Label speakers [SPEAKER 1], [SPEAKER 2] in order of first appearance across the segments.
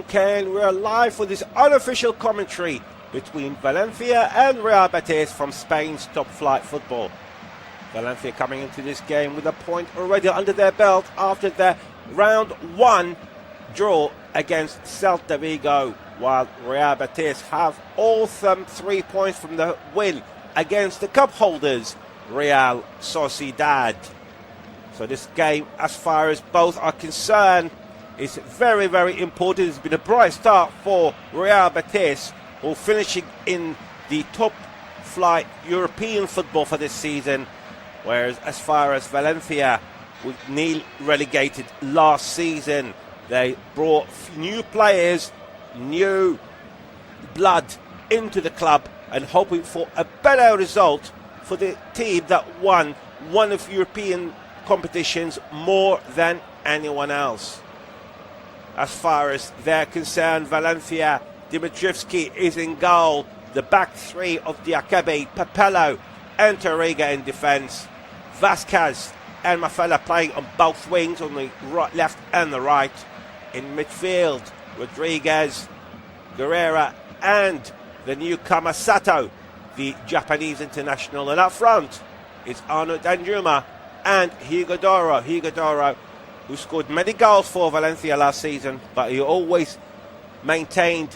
[SPEAKER 1] Ken. We're live for this unofficial commentary between Valencia and Real Betis from Spain's top flight football. Valencia coming into this game with a point already under their belt after their round 1 draw against Celta Vigo, while Real Betis have all 3 points from the win against the cup holders, Real Sociedad. So this game, as far as both are concerned, is very, very important. It's been a bright start for Real Betis, who finishing in the top flight European football for this season, whereas as far as Valencia, with Neil relegated last season, they brought new players, new blood into the club and hoping for a better result for the team that won one of European competitions more than anyone else. As far as they're concerned, Valencia, Dimitrievski is in goal. The back three of Diakebe, Papello and Torriga in defence. Vasquez and Mafella playing on both wings, on the right, left and the right. In midfield, Rodriguez, Guerrera and the newcomer Sato, the Japanese international. And up front is Arnaud Danjuma and Hugo Doro, who scored many goals for Valencia last season, but he always maintained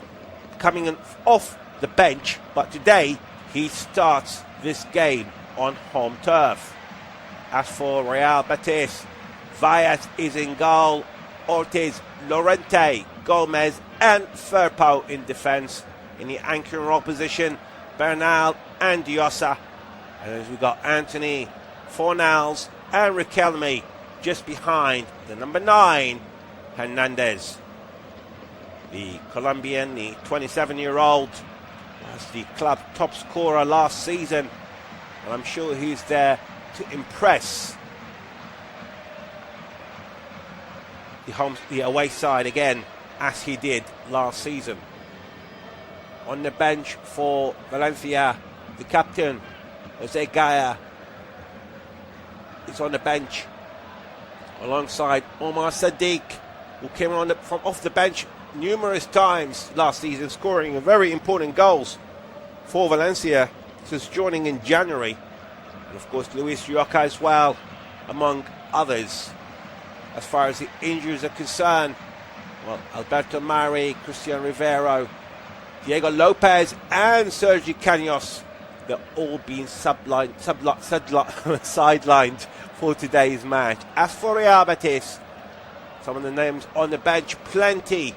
[SPEAKER 1] coming off the bench. But today he starts this game on home turf. As for Real Betis, Valles is in goal, Ortiz, Lorente, Gomez and Firpo in defence. In the anchoring role position, Bernal and Diosa. And as we've got Anthony, Fornals and Riquelme just behind the number 9, Hernandez. The Colombian, the 27-year-old, was the club top scorer last season, and I'm sure he's there to impress the away side again, as he did last season. On the bench for Valencia, the captain, Jose Gaya, is on the bench alongside Omar Sadiq, who came on from off the bench numerous times last season, scoring very important goals for Valencia since joining in January. And of course Luis Rioja as well, among others. As far as the injuries are concerned, well, Alberto Mari, Cristian Rivero, Diego Lopez and Sergi Caños, they're all being sidelined for today's match. As for Real Betis, some of the names on the bench, plenty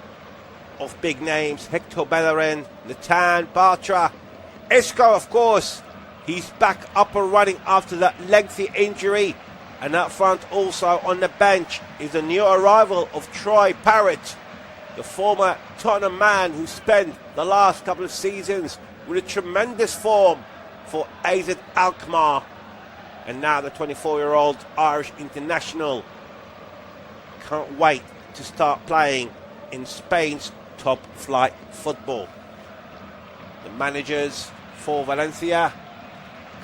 [SPEAKER 1] of big names. Hector Bellerin, Nathan, Bartra, Isco, of course. He's back up and running after that lengthy injury. And up front also on the bench is the new arrival of Troy Parrott, the former Tottenham man who spent the last couple of seasons with a tremendous form for AZ Alkmaar. And now the 24-year-old Irish international can't wait to start playing in Spain's top flight football. The managers for Valencia,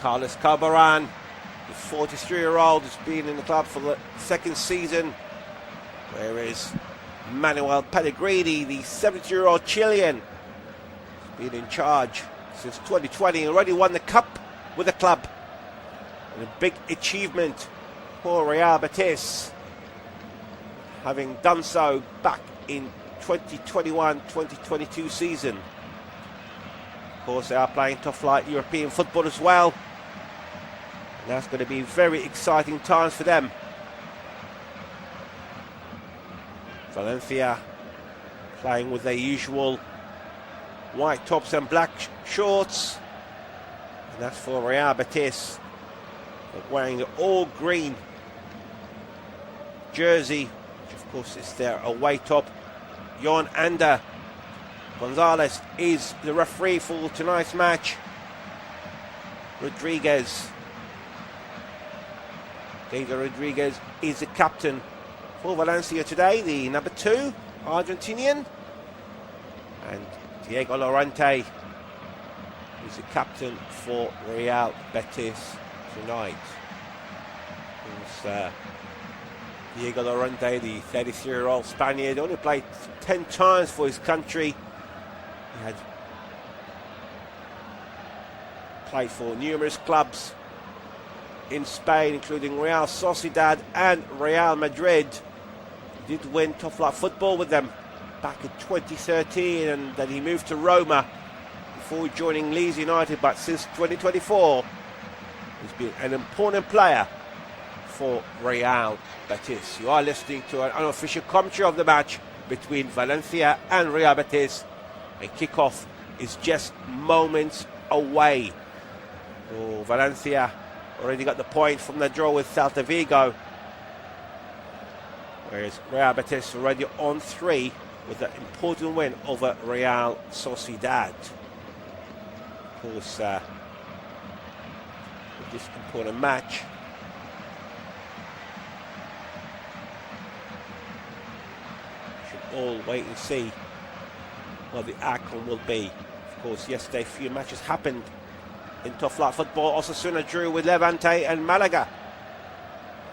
[SPEAKER 1] Carlos Carbaran, the 43-year-old, has been in the club for the second season, whereas Manuel Pellegrini, the 70-year-old Chilean, has been in charge since 2020, already won the cup with the club. And a big achievement for Real Betis, having done so back in 2021-2022 season. Of course, they are playing top flight European football as well. And that's going to be very exciting times for them. Valencia playing with their usual white tops and black shorts. And that's for Real Betis, wearing the all-green jersey, which of course is their away top. Jon Ander Gonzalez is the referee for tonight's match. Rodriguez, Diego Rodriguez, is the captain for Valencia today, the number 2 Argentinian. And Diego Lorente is the captain for Real Betis tonight. He's Diego Llorente, the 33-year-old Spaniard, only played 10 times for his country. He had played for numerous clubs in Spain, including Real Sociedad and Real Madrid. He did win top flight football with them back in 2013, and then he moved to Roma before joining Leeds United. But since 2024, he's been an important player for Real Betis. You are listening to an unofficial commentary of the match between Valencia and Real Betis. A kickoff is just moments away. Oh, Valencia already got the point from the draw with Celta Vigo, whereas Real Betis already on 3 with an important win over Real Sociedad. Of course, with this important match, we should all wait and see what the outcome will be. Of course, yesterday a few matches happened in top flight football. Osasuna drew with Levante and Malaga.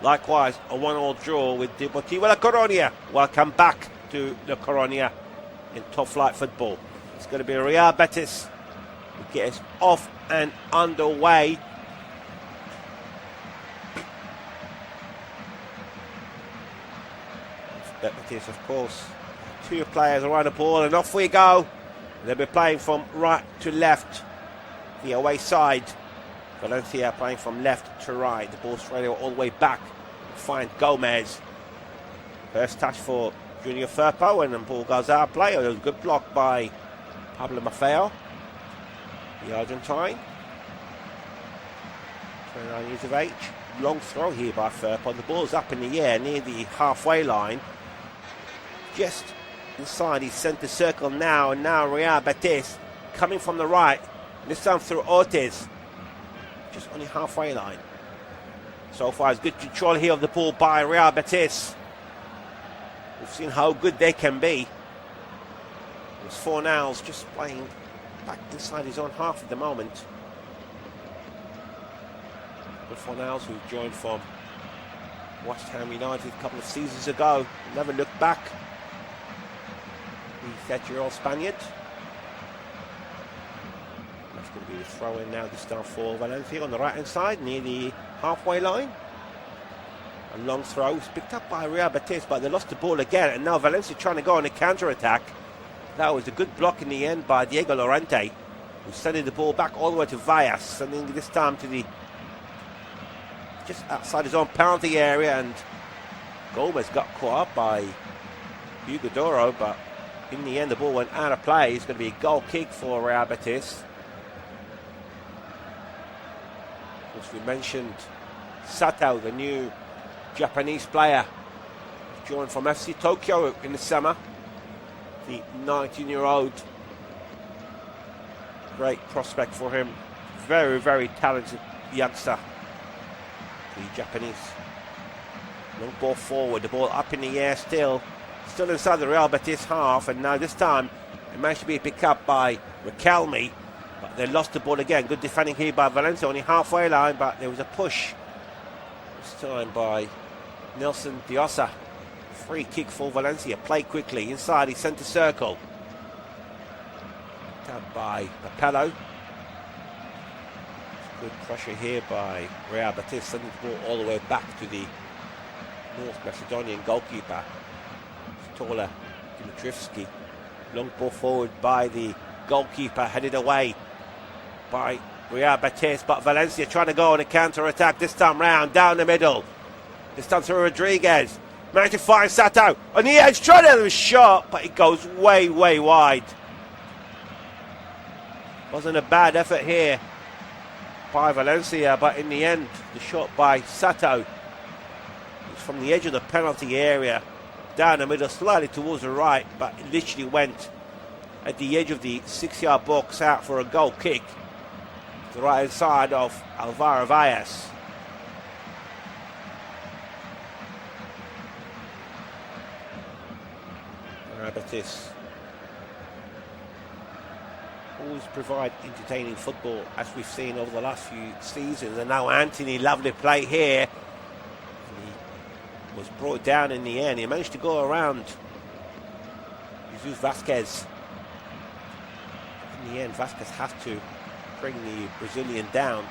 [SPEAKER 1] Likewise, a 1-1 draw with Deportivo La Coruña. Welcome back to La Coruña in top flight football. It's going to be Real Betis who gets off and underway. Betis, of course, 2 players around the ball, and off we go. They'll be playing from right to left, the away side. Valencia playing from left to right. The ball straight all the way back. Find Gomez. First touch for Junior Firpo, and the ball goes out of play. It was a good block by Pablo Maffeo, the Argentine. 29 years of age. Long throw here by Firpo. The ball's up in the air near the halfway line, just inside his centre circle now. And now Real Betis coming from the right, this time through Ortiz, just on the halfway line. So far, it's good control here of the ball by Real Betis. We've seen how good they can be. It's Fornals just playing back inside his own half at the moment. But Fornals, who joined from West Ham United a couple of seasons ago, never looked back. The 30-year-old Spaniard. That's going to be the throw-in now this time for Valencia on the right-hand side, near the halfway line. A long throw was picked up by Real Betis, but they lost the ball again, and now Valencia trying to go on a counter-attack. That was a good block in the end by Diego Llorente, who sending the ball back all the way to Vallas, sending this time to the just outside his own penalty area, and Gomez got caught up by Hugo Doro, but in the end the ball went out of play. It's going to be a goal kick for Real Betis. Of course, we mentioned Sato, the new Japanese player, joined from FC Tokyo in the summer. The 19-year-old, great prospect for him. Very, very talented youngster. The Japanese. Long ball forward, the ball up in the air still inside the Real Betis half, and now this time it managed to be picked up by Riquelme, but they lost the ball again. Good defending here by Valencia on the halfway line, but there was a push this time by Nelson Diosa. Free kick for Valencia. Play quickly inside the centre circle. Tapped by Papello. Good pressure here by Real Betis, sending the ball all the way back to the North Macedonian goalkeeper, Stola Dimitrivski. Long ball forward by the goalkeeper, headed away by Real Betis, but Valencia trying to go on a counter-attack this time round, down the middle. This time through Rodriguez. Managed to find Sato on the edge, trying to have a shot, but it goes way, way wide. Wasn't a bad effort here by Valencia, but in the end, the shot by Sato was from the edge of the penalty area, down the middle, slightly towards the right, but it literally went at the edge of the 6-yard box out for a goal kick to the right side of Alvaro Vallas. Betis always provide entertaining football, as we've seen over the last few seasons, and now Anthony, lovely play here. was brought down in the end. He managed to go around Jesus Vasquez. In the end, Vasquez has to bring the Brazilian down.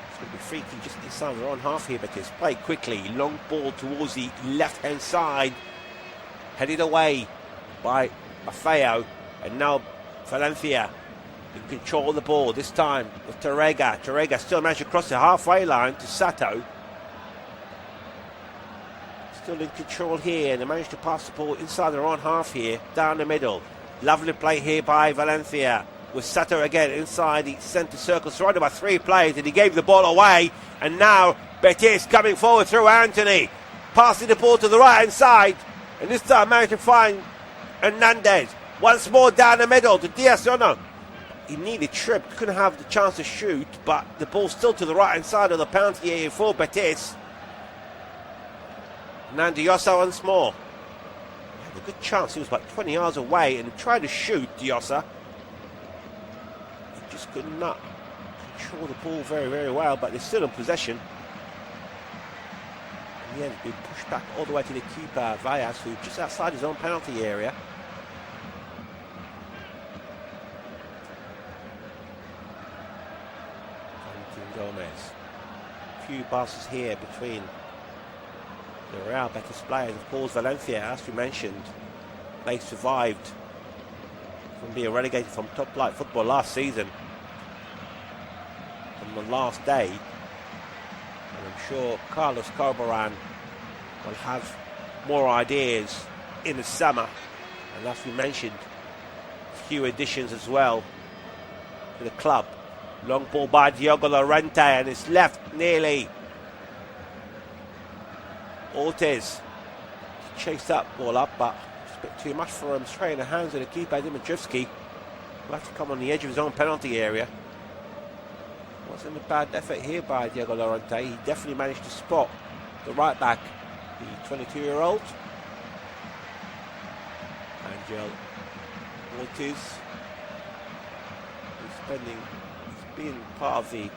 [SPEAKER 1] It's going to be free kick just inside their own half here, but it's played quickly. Long ball towards the left-hand side. Headed away by Maffeo. And now Valencia in control of the ball. This time with Torrega. Torrega still managed to cross the halfway line to Sato. Still in control here. And they managed to pass the ball inside their own half here. Down the middle. Lovely play here by Valencia. With Sato again inside the centre circle, surrounded by 3 players, and he gave the ball away. And now Betis coming forward through Anthony, passing the ball to the right hand side, and this time managed to find Hernandez once more down the middle to Diaz-Ono. He nearly tripped, couldn't have the chance to shoot, but the ball still to the right hand side of the penalty area for Betis. Nando Diosa once more. He had a good chance. He was about 20 yards away and tried to shoot Diosa. Just could not control the ball very, very well, but they're still in possession. In the end, been pushed back all the way to the keeper, Vallas, who's just outside his own penalty area. Valentin Gomez. A few passes here between the Real Betis players. Of course, Valencia, as we mentioned, they survived from being relegated from top flight football last season. On the last day, and I'm sure Carlos Corberán will have more ideas in the summer, and as we mentioned, a few additions as well to the club. Long ball by Diogo Llorente, and it's left nearly. Ortiz chased that ball up, but it's a bit too much for him. Straight in the hands of the keeper Dimitrovski. Will have to come on the edge of his own penalty area. Wasn't a bad effort here by Diogo Llorente. He definitely managed to spot the right back, the 22-year-old. Angel Ortiz. He's been part of the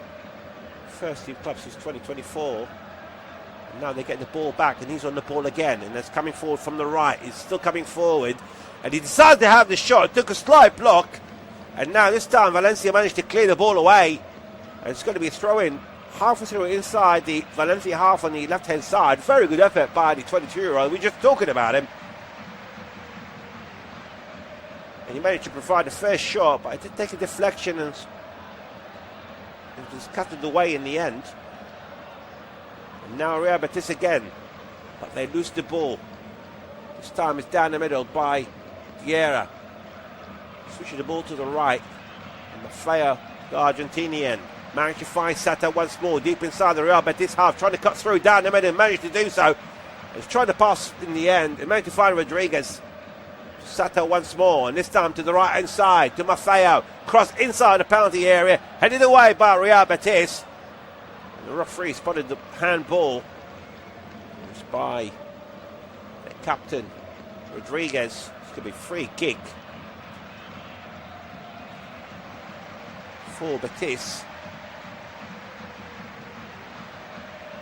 [SPEAKER 1] first team club since 2024. And now they get the ball back, and he's on the ball again, and that's coming forward from the right. He's still coming forward, and he decided to have the shot. Took a slight block, and now this time Valencia managed to clear the ball away. And it's going to be a throw-in halfway through inside the Valencia half on the left-hand side. Very good effort by the 22-year-old. We're just talking about him. And he managed to provide the first shot, but it did take a deflection and it was cutted away in the end. And now Real Betis again, but they lose the ball. This time it's down the middle by Guerra. Switching the ball to the right. And Maffeo, the Argentinian, managed to find Sato once more deep inside the Real Betis half, trying to cut through down the middle and managed to do so. He's trying to pass in the end and managed to find Rodriguez. Sato once more, and this time to the right hand side to Maffeo. Cross inside the penalty area, headed away by Real Betis. And the referee spotted the handball. It was by the captain Rodriguez. It's going to be free kick for Betis.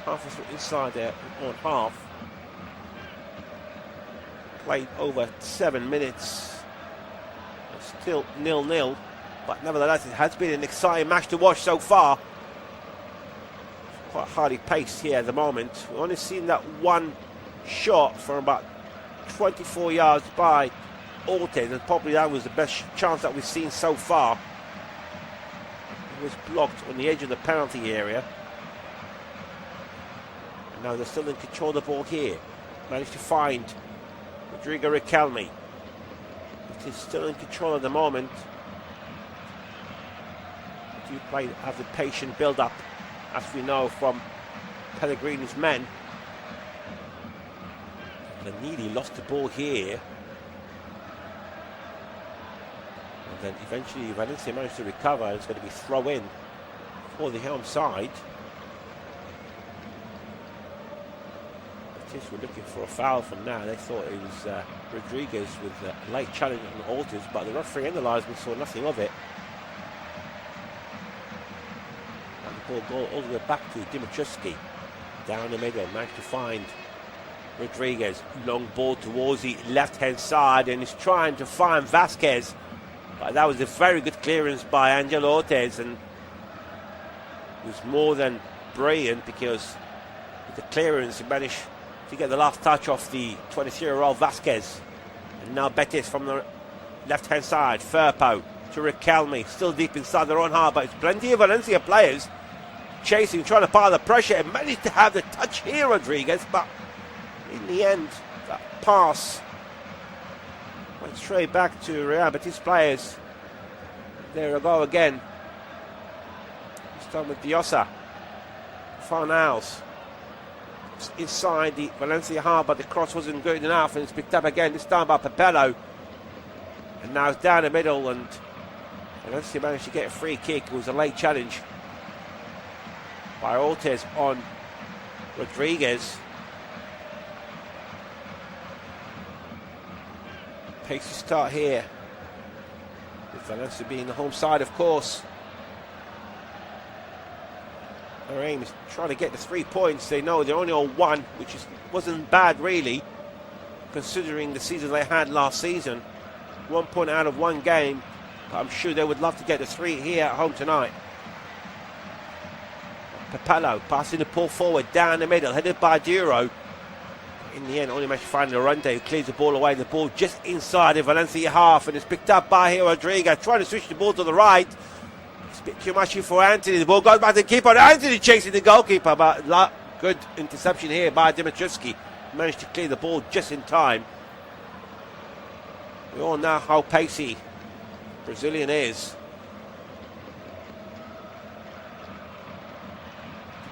[SPEAKER 1] Half inside there on half. Played over 7 minutes. Still 0-0, but nevertheless it has been an exciting match to watch so far. Quite highly paced here at the moment. We've only seen that one shot from about 24 yards by Ortiz, and probably that was the best chance that we've seen so far. It was blocked on the edge of the penalty area. And now they're still in control of the ball here. Managed to find Rodrigo Riquelme. It is still in control at the moment. But you play have the patient build-up, as we know from Pellegrini's men. They nearly lost the ball here. And then eventually Valencia managed to recover, and it's going to be throw-in for the home side. We're looking for a foul from now. They thought it was Rodriguez with a late challenge on Ortiz, but the referee and the linesman saw nothing of it. And the ball goes all the way back to Dimitrovski. Down the middle, managed to find Rodriguez, long ball towards the left-hand side, and he's trying to find Vasquez. But that was a very good clearance by Angel Ortiz, and it was more than brilliant because with the clearance he managed to get the last touch off the 23-year-old Vasquez. And now Betis from the left-hand side. Firpo to Riquelme, still deep inside their own half, but it's plenty of Valencia players chasing, trying to pile the pressure, and managed to have the touch here, Rodriguez, but in the end, that pass went straight back to Real Betis players. There we go again. This time with Diosa. Farnals inside the Valencia half, but the cross wasn't good enough, and it's picked up again, this time by Papello. And now it's down the middle, and Valencia managed to get a free kick. It was a late challenge by Ortiz on Rodriguez. Pacey start here, with Valencia being the home side, of course. Their aim is trying to get the 3 points. They know they're only on one, which wasn't bad really, considering the season they had last season. 1 point out of one game, but I'm sure they would love to get the 3 here at home tonight. Papello passing the ball forward, down the middle, headed by Duro. In the end, only managed to find Llorente, who clears the ball away. The ball just inside the Valencia half, and it's picked up by here Rodriguez, trying to switch the ball to the right. It's a bit too much here for Anthony. The ball goes back to the keeper. Anthony chasing the goalkeeper, but good interception here by Dimitrievski. Managed to clear the ball just in time. We all know how pacey Brazilian is.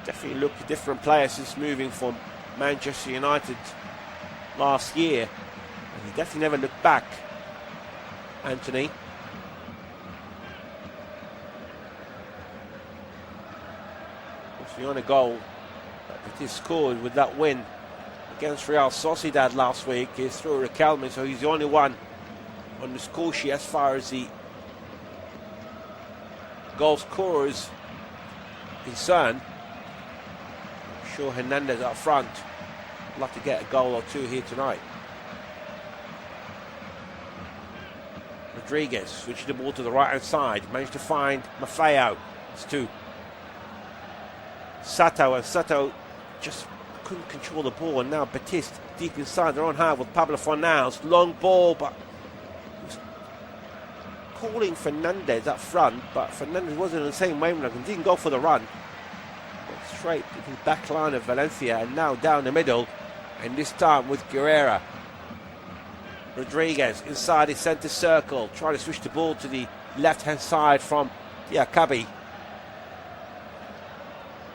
[SPEAKER 1] Definitely look at different players since moving from Manchester United last year. And he definitely never looked back, Anthony. It's the only goal that he scored with that win against Real Sociedad last week is through Riquelme, so he's the only one on the score sheet as far as the goal scorers concerned. I'm sure Hernandez up front would love to get a goal or two here tonight. Rodriguez switching the ball to the right hand side, managed to find Maffeo. It's to Sato, and Sato just couldn't control the ball, and now Batiste deep inside their own half with Pablo Fornals. Long ball, but he was calling Fernandez up front, but Fernandez wasn't in the same wavelength and didn't go for the run. Went straight to the back line of Valencia, and now down the middle, and this time with Guerrera. Rodriguez inside his centre circle, trying to switch the ball to the left-hand side from Diakabi.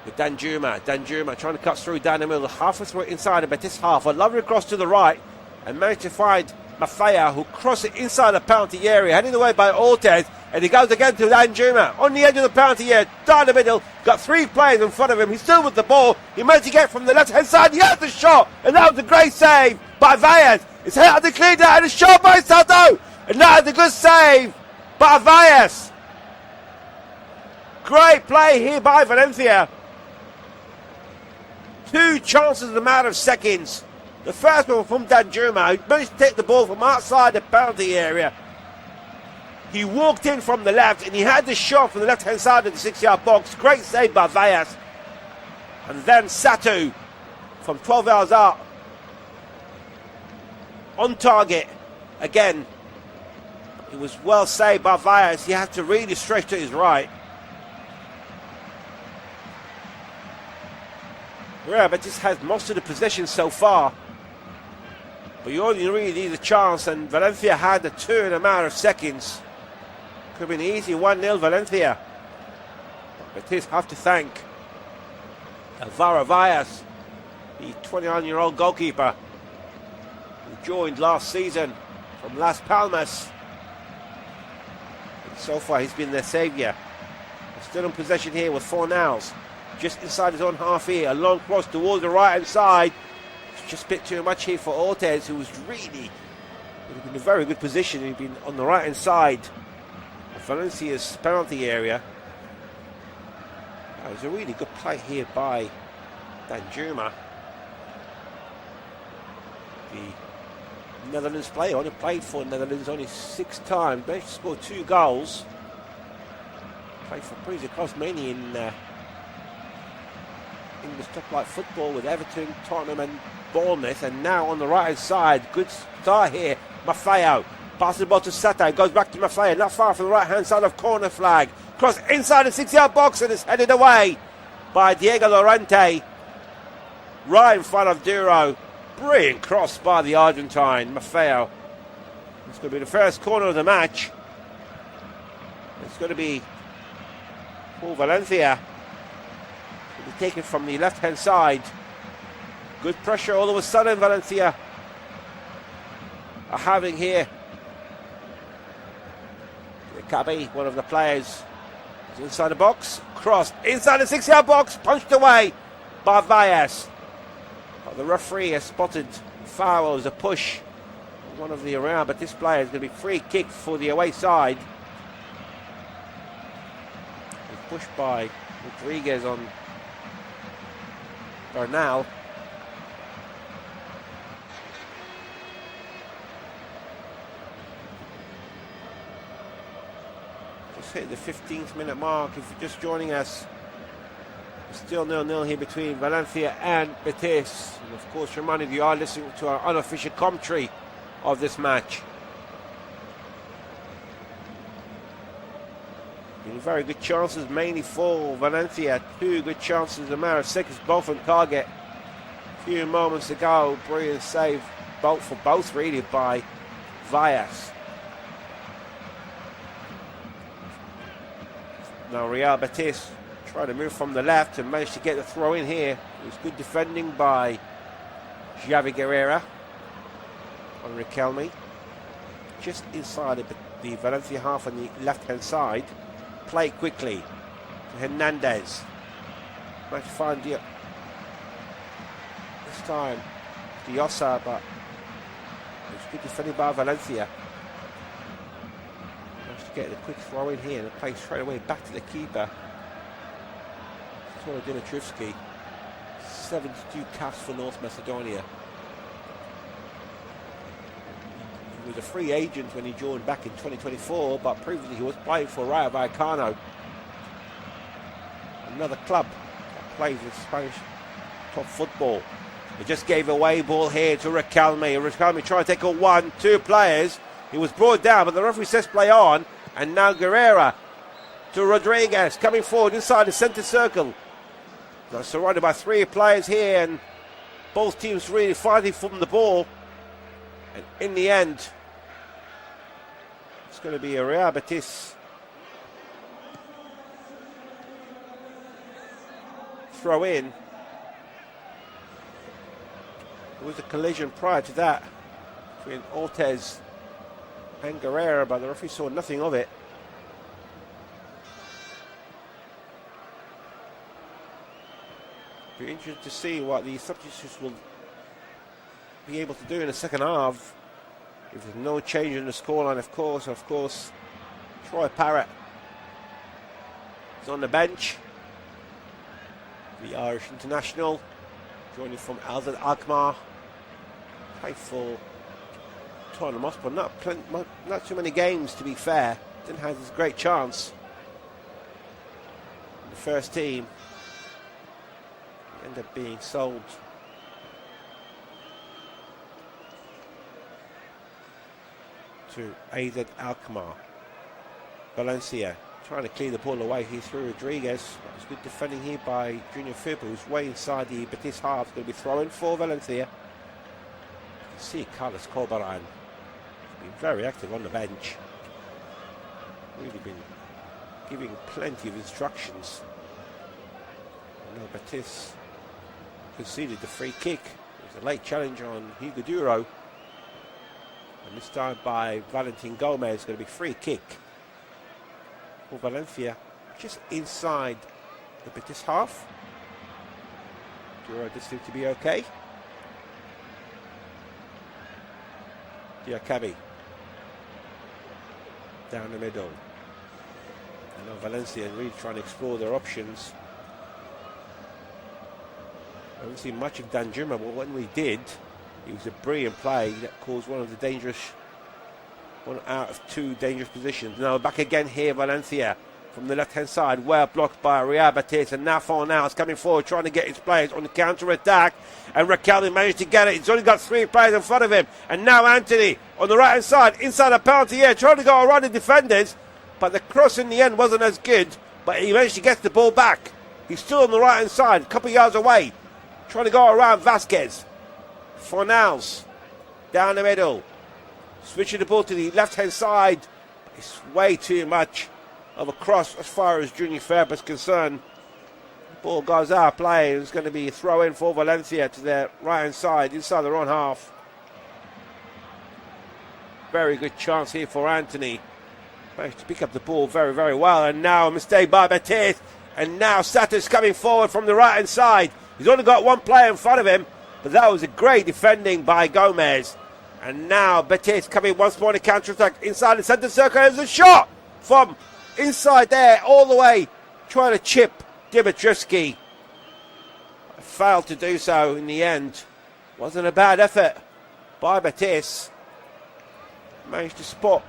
[SPEAKER 1] With Danjuma trying to cut through down the middle, halfway through inside the Betis half. A lovely cross to the right, and managed to find Maffeo, who crossed it inside the penalty area, heading away by Ortiz, and he goes again to Danjuma on the edge of the penalty area, down the middle, got three players in front of him. He's still with the ball. He managed to get from the left hand side. He had the shot, and that was a great save by Valles. It's out the clear down, and a shot by Sato, and that was a good save by Valles. Great play here by Valencia. Two chances in a matter of seconds. The first one from Danjuma, who managed to take the ball from outside the penalty area. He walked in from the left, and he had the shot from the left-hand side of the 6-yard box. Great save by Valles. And then Sato from 12 yards out. On target again. It was well saved by Valles. He had to really stretch to his right. Yeah, but this has most of the possession so far. But you only really need a chance, and Valencia had the two in a matter of seconds. Could have been easy 1-0 Valencia. But Betis have to thank Alvaro Valles, the 21-year-old goalkeeper who joined last season from Las Palmas. And so far he's been their saviour. Still in possession here with Fornals. Just inside his own half here, a long cross towards the right hand side. It's just a bit too much here for Ortiz, who was really in a very good position. He'd been on the right hand side of Valencia's penalty area. That was a really good play here by Danjuma. the Netherlands player. Only played for Netherlands only 6 times. They scored 2 goals. Played for Breeze across mainly in English top-flight football with Everton, Tottenham and Bournemouth. And now on the right-hand side, good start here. Maffeo passes the ball to Sata, goes back to Maffeo, not far from the right-hand side of corner flag. Cross inside the 6-yard box and it's headed away by Diego Llorente. Right in front of Duro. Brilliant cross by the Argentine, Maffeo. It's going to be the first corner of the match. It's going to be for Valencia. It'll be taken from the left-hand side. Good pressure all of a sudden Valencia are having here. Kabi, one of the players, is inside the box. Cross inside the 6-yard box. Punched away by Valles. But the referee has spotted foul as a push. One of the Real Betis players is going to be free kick for the away side. Pushed by Rodriguez on Bernal. Just hit the 15th minute mark. If you're just joining us, it's still 0-0 here between Valencia and Betis. And of course, reminding you are listening to our unofficial commentary of this match. Very good chances, mainly for Valencia. 2 good chances, a matter of seconds, both on target. A few moments ago, brilliant save for both really by Valles. Now Real Betis trying to move from the left and managed to get the throw in here. It was good defending by Javi Guerrera on Riquelme. Just inside the Valencia half on the left-hand side. Play quickly to Hernandez. Might find this time Diosa, but it's good defending by Valencia. Managed to get the quick throw in here and play straight away back to the keeper. Toro Dimitrivski, 72 caps for North Macedonia. He was a free agent when he joined back in 2024, but previously he was playing for Rayo Vallecano, another club that plays in Spanish top football. He just gave away ball here to Riquelme. Riquelme trying to take a 1-2 players. He was brought down, but the referee says play on. And now Guerrera to Rodriguez, coming forward inside the centre circle. They're surrounded by 3 players here, and both teams really fighting for the ball. And in the end, it's going to be a Real Betis throw in. There was a collision prior to that between Ortez and Guerrera, but the referee saw nothing of it. Be interested to see what the substitutes will be able to do in the second half. If there's no change in the scoreline, of course, Troy Parrott is on the bench. The Irish international, joining from Al Akmar, played for Tottenham Hotspur. Not too many games, to be fair. Didn't have this great chance in the first team. He ended up being sold to AZ Alkmaar. Valencia trying to clear the ball away here through Rodriguez. That was good defending here by Junior Fib, who's way inside the Betis half. Going to be throwing for Valencia. You can see Carlos Corberan been very active on the bench. Really been giving plenty of instructions. Now Betis conceded the free kick. It was a late challenge on Hugo Duro. And this time by Valentin Gomez. Going to be free kick for Valencia, just inside the Betis half. Duro does seem to be okay. Diakabi down the middle. And now Valencia really trying to explore their options. I haven't seen much of Danjuma, but when we did, It was a brilliant play that caused one out of two dangerous positions. Now back again here, Valencia from the left-hand side, well blocked by Real Betis, and now Fornal is coming forward trying to get his players on the counter-attack, and Riquelme managed to get it. He's only got three players in front of him, and now Anthony on the right-hand side, inside the penalty area, trying to go around the defenders, but the cross in the end wasn't as good, but he managed to get the ball back. He's still on the right-hand side, a couple of yards away, trying to go around Vasquez. Fornals down the middle, switching the ball to the left-hand side. It's way too much of a cross as far as Junior Ferb is concerned. The ball goes out of play. It's going to be a throw-in for Valencia to their right-hand side, inside their own half. Very good chance here for Anthony. Managed to pick up the ball very, very well. And now a mistake by Betis. And now Sato's coming forward from the right-hand side. He's only got one player in front of him, but that was a great defending by Gomez. And now Betis coming once more in a counter-attack inside the centre circle. There's a shot from inside there all the way, trying to chip Dimitrievski. Failed to do so in the end. Wasn't a bad effort by Betis. Managed to spot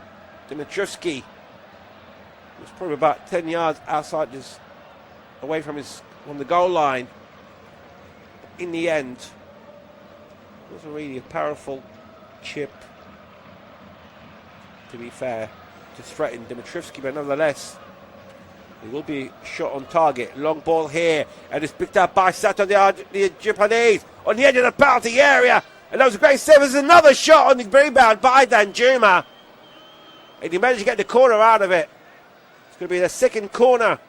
[SPEAKER 1] Dimitrievski. He was probably about 10 yards outside, just away from the goal line. In the end, it wasn't really a powerful chip, to be fair, to threaten Dimitrievski, but nonetheless, it will be shot on target. Long ball here, and it's picked up by Sato, the Japanese, on the edge of the penalty area, and that was a great save. There's another shot on the rebound by Danjuma, and he managed to get the corner out of it. It's going to be the second corner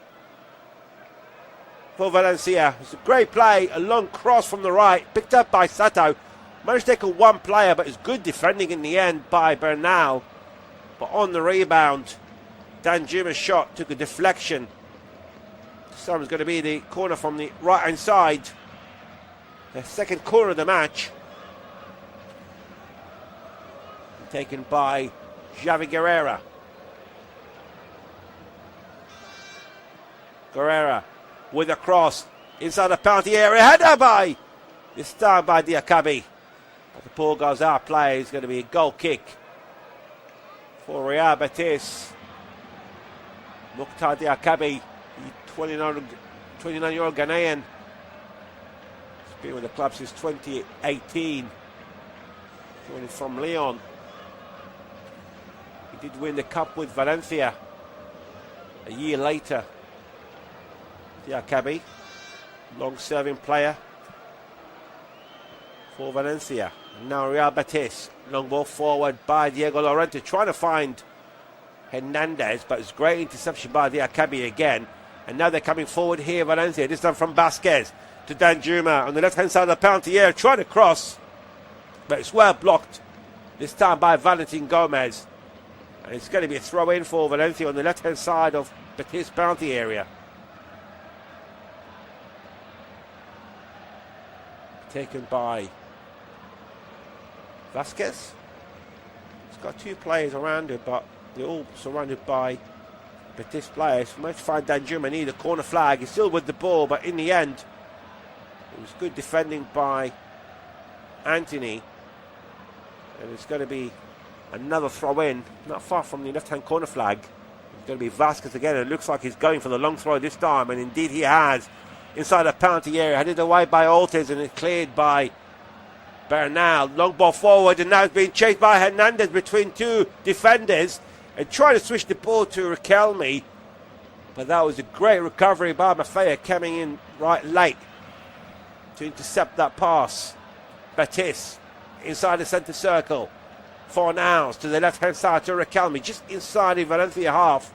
[SPEAKER 1] for Valencia. It's a great play, a long cross from the right, picked up by Sato. Managed to take a one player, but it's good defending in the end by Bernal. But on the rebound, Danjuma's shot took a deflection. This time it's going to be the corner from the right-hand side. The second corner of the match. Taken by Javi Guerrera. Guerrera with a cross inside the penalty area. Header by, this time by Diakabi. But the ball goes out of play. It's going to be a goal kick for Real Betis. Mukhtar Diakabi, the 29-year-old Ghanaian. He's been with the club since 2018. Joining from Lyon. He did win the cup with Valencia a year later. Diakabi, long-serving player for Valencia. And now Real Betis, long ball forward by Diego Llorente, trying to find Hernandez, but it's great interception by Diakabi again. And now they're coming forward here, Valencia, this time from Vasquez to Danjuma on the left-hand side of the penalty area, trying to cross, but it's well blocked, this time by Valentin Gomez. And it's going to be a throw-in for Valencia on the left-hand side of Betis penalty area. Taken by Vasquez. He's got two players around him, but they're all surrounded by Betis players. We might find Danjuma need a corner flag. He's still with the ball, but in the end, it was good defending by Anthony. And it's going to be another throw-in, not far from the left-hand corner flag. It's going to be Vasquez again. It looks like he's going for the long throw this time, and indeed he has. Inside the penalty area, headed away by Ortiz, and it's cleared by Bernal. Long ball forward, and now it's being chased by Hernandez between two defenders, and trying to switch the ball to Riquelme. But that was a great recovery by Maffea, coming in right late to intercept that pass. Betis inside the centre circle. Fornals to the left-hand side to Riquelme, just inside the Valencia half.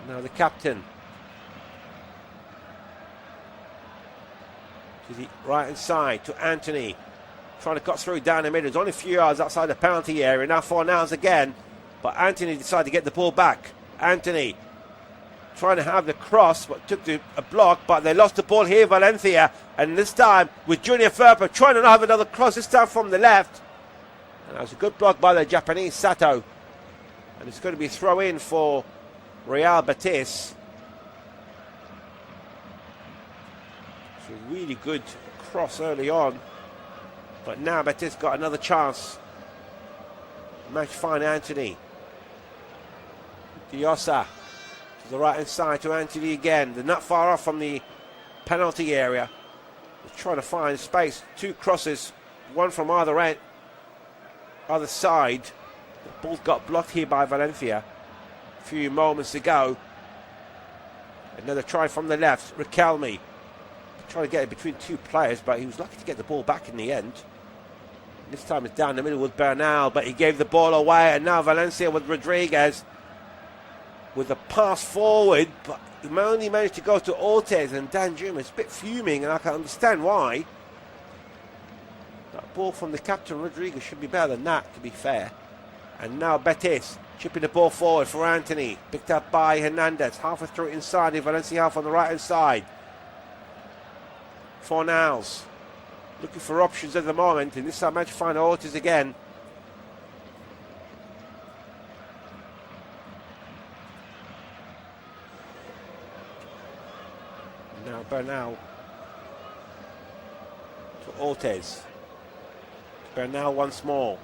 [SPEAKER 1] Now the captain to the right-hand side to Anthony, trying to cut through down the middle. It's only a few yards outside the penalty area. Now Fornals again, but Anthony decided to get the ball back. Anthony trying to have the cross, but took a block, but they lost the ball here, Valencia. And this time with Junior Ferber trying to have another cross, this time from the left. And that was a good block by the Japanese Sato. And it's going to be a throw-in for Real Betis. a really good cross early on. But now Betis got another chance. Match fine Anthony. Diosa to the right hand side to Anthony again. They're not far off from the penalty area. They're trying to find space. Two crosses, one from either end, other side. The ball got blocked here by Valencia a few moments ago. Another try from the left. Riquelme trying to get it between two players, but he was lucky to get the ball back in the end. This time it's down the middle with Bernal, but he gave the ball away, and now Valencia with Rodriguez with a pass forward, but he only managed to go to Ortiz, and Danjuma is a bit fuming, and I can understand why. That ball from the captain, Rodriguez, should be better than that, to be fair. And now Betis chipping the ball forward for Anthony, picked up by Hernandez, halfway through inside the Valencia half on the right hand side. Fornals looking for options at the moment, and this time match find Ortiz again. Now Bernal to Ortiz. Bernal once more.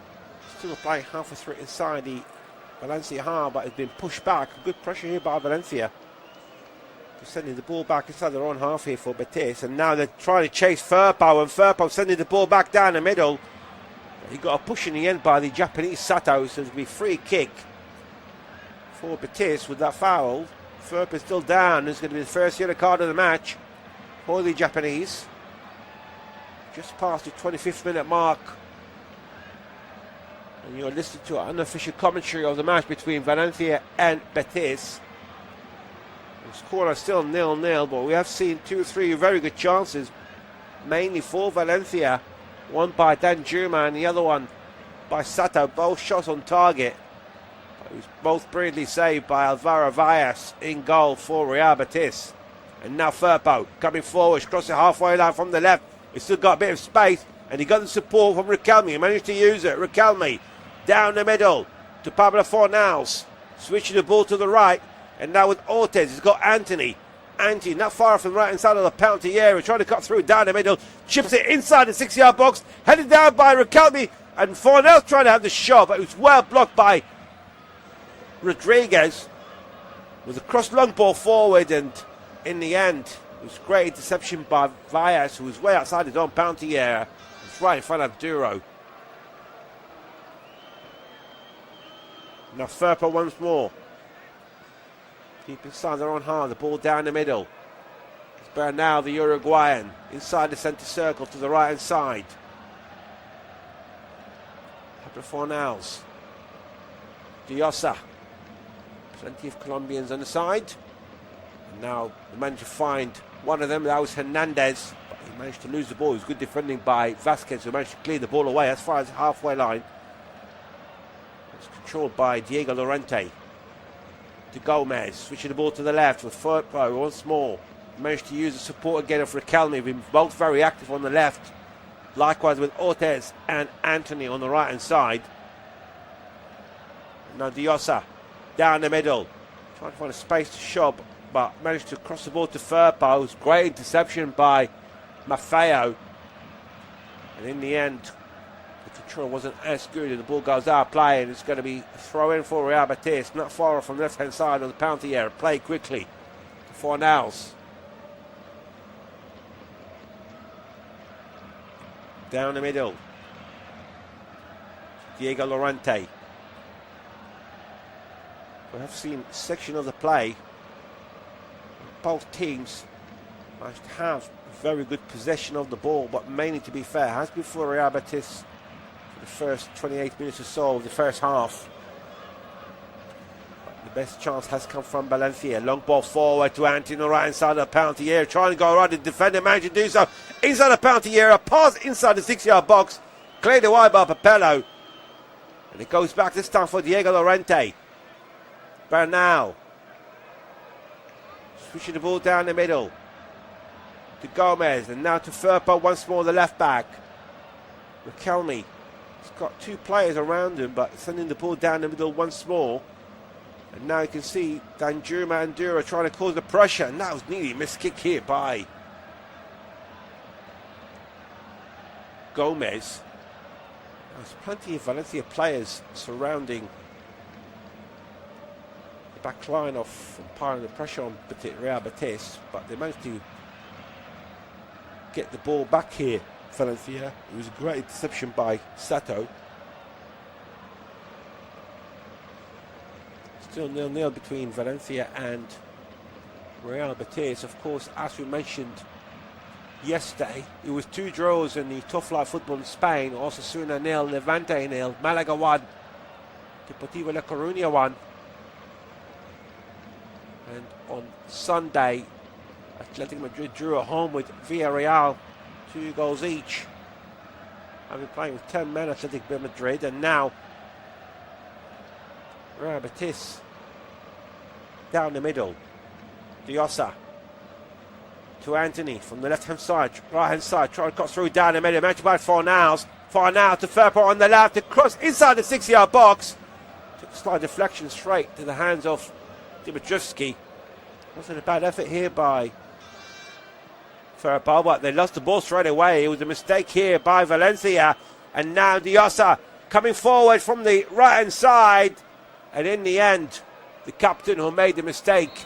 [SPEAKER 1] Still playing halfway through inside the Valencia half, but it's been pushed back. Good pressure here by Valencia. They're sending the ball back inside their own half here for Betis, and now they're trying to chase Firpo, and Firpo sending the ball back down the middle. He got a push in the end by the Japanese Sato, so it'll be free kick for Betis with that foul. Firpo is still down. It's going to be the first yellow card of the match for the Japanese. Just past the 25th minute mark. And you're listening to an unofficial commentary of the match between Valencia and Betis. The score is still 0-0, but we have seen 2 or 3 very good chances, mainly for Valencia. One by Danjuma and the other one by Sato, both shots on target. It was both brilliantly saved by Alvaro Valles in goal for Real Betis. And now Firpo coming forward, crossing halfway line from the left. He's still got a bit of space, and he got the support from Riquelme. He managed to use it. Riquelme down the middle to Pablo Fornals, switching the ball to the right. And now with Ortiz, he's got Anthony. Anthony not far from the right hand side of the penalty area, trying to cut through down the middle, chips it inside the 6-yard box, headed down by Riquelme, and Fornals trying to have the shot, but it was well blocked by Rodriguez with a cross long ball forward, and in the end it was great interception by Valles, who was way outside his own penalty area. It's right in front of Duro. Now Firpo once more. Keep inside their own half, the ball down the middle. It's Bernal, the Uruguayan, inside the centre circle to the right hand side. Pablo Fornals. Diosa. Plenty of Colombians on the side. And now they managed to find one of them, that was Hernandez. But he managed to lose the ball. It was good defending by Vasquez, who managed to clear the ball away as far as the halfway line. It's controlled by Diego Llorente. To Gomez, switching the ball to the left with Firpo once more. Managed to use the support again of Riquelme, been both very active on the left. Likewise with Ortiz and Anthony on the right hand side. Now Diosa down the middle, trying to find a space to shove, but managed to cross the ball to Firpo. It was great interception by Maffeo, and in the end the control wasn't as good, and the ball goes out of play, and it's going to be a throw in for Real Betis, not far off from the left hand side on the penalty area. Play quickly for Fornals. Down the middle, Diego Llorente. We have seen a section of the play. Both teams managed to have very good possession of the ball, but mainly, to be fair, has been for Real Betis for the first 28 minutes or so of the first half. But the best chance has come from Valencia. Long ball forward to Anthony on the right hand side of the penalty area, trying to go around the defender, managed to do so inside the penalty area, pass inside the 6-yard box, cleared away by Papello, and it goes back this time for Diego Llorente. Bernal switching the ball down the middle to Gomez, and now to Firpo once more, the left back. Riquelme, he's got 2 players around him, but sending the ball down the middle once more. And now you can see Danjuma and Duro trying to cause the pressure, and that was nearly a missed kick here by Gomez. There's plenty of Valencia players surrounding the back line of piling the pressure on Real Betis, but they managed to get the ball back here, Valencia. It was a great interception by Sato. Still 0-0 between Valencia and Real Betis. Of course, as we mentioned yesterday, it was 2 draws in the top flight football in Spain. Osasuna 0, Levante 0, Malaga 1, Deportivo La Coruña 1. And on Sunday, Athletic Madrid drew at home with Villarreal, 2 goals each. I've been playing with 10 men, Athletic Madrid, and now Real Betis down the middle. Diosa to Anthony from the left-hand side, right-hand side, trying to cut through down the middle. Managed by Fornals. Fornals to Firpo on the left, to cross inside the 6-yard box. Took a slight deflection straight to the hands of Dimitrievski. Wasn't a bad effort here by Firpo, but they lost the ball straight away. It was a mistake here by Valencia. And now Diosa coming forward from the right-hand side. And in the end, the captain who made the mistake,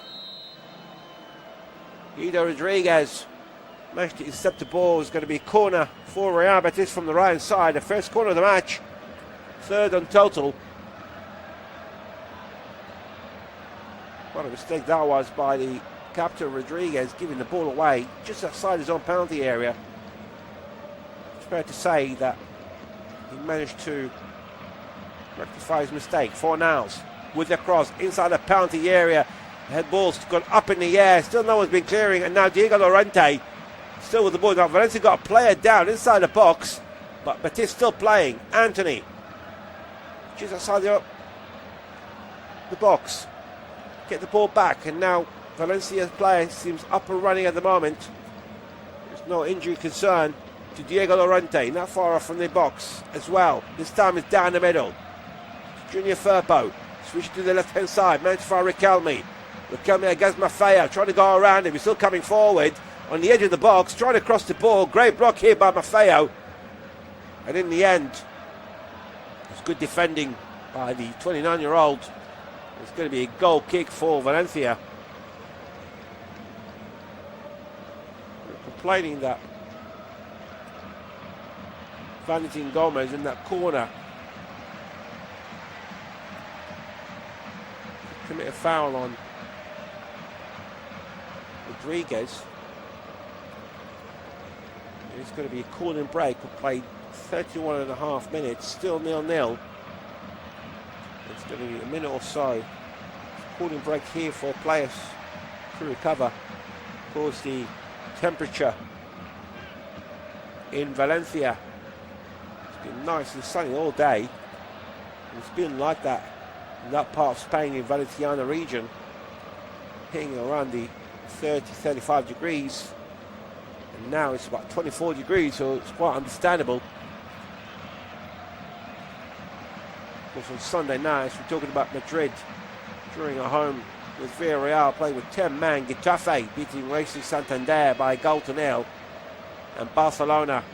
[SPEAKER 1] Guido Rodriguez, managed to intercept the ball. It's going to be a corner for Real Betis from the right hand side. The first corner of the match, 3rd on total. What a mistake that was by the captain Rodriguez, giving the ball away just outside his own penalty area. It's fair to say that he managed to rectify his mistake. Fornals with the cross inside the penalty area. The head ball's gone up in the air. Still no one's been clearing. And now Diego Llorente still with the ball. Now Valencia got a player down inside the box, but Betis still playing. Anthony just outside the box. Get the ball back. And now Valencia's player seems up and running at the moment. There's no injury concern to Diego Llorente. Not far off from the box as well. This time it's down the middle. Junior Firpo switch to the left hand side. Managed for Riquelme. Riquelme against Maffeo, trying to go around him. He's still coming forward on the edge of the box, trying to cross the ball. Great block here by Maffeo. And in the end, it's good defending by the 29-year-old. It's going to be a goal kick for Valencia. We're complaining that Valentin Gomez in that corner commit a foul on Rodriguez. It's going to be a cooling break. We've played 31.5 minutes, still 0-0. It's going to be a minute or so. Cooling break here for players to recover. Of course, the temperature in Valencia, it's been nice and sunny all day. It's been like that in that part of Spain, in Valenciana region, hitting around the 30-35 degrees, and now it's about 24 degrees, so it's quite understandable. Of course, on Sunday night, we're talking about Madrid drawing at home with Villarreal, playing with 10 men. Getafe beating Racing Santander by a goal to 0, and Barcelona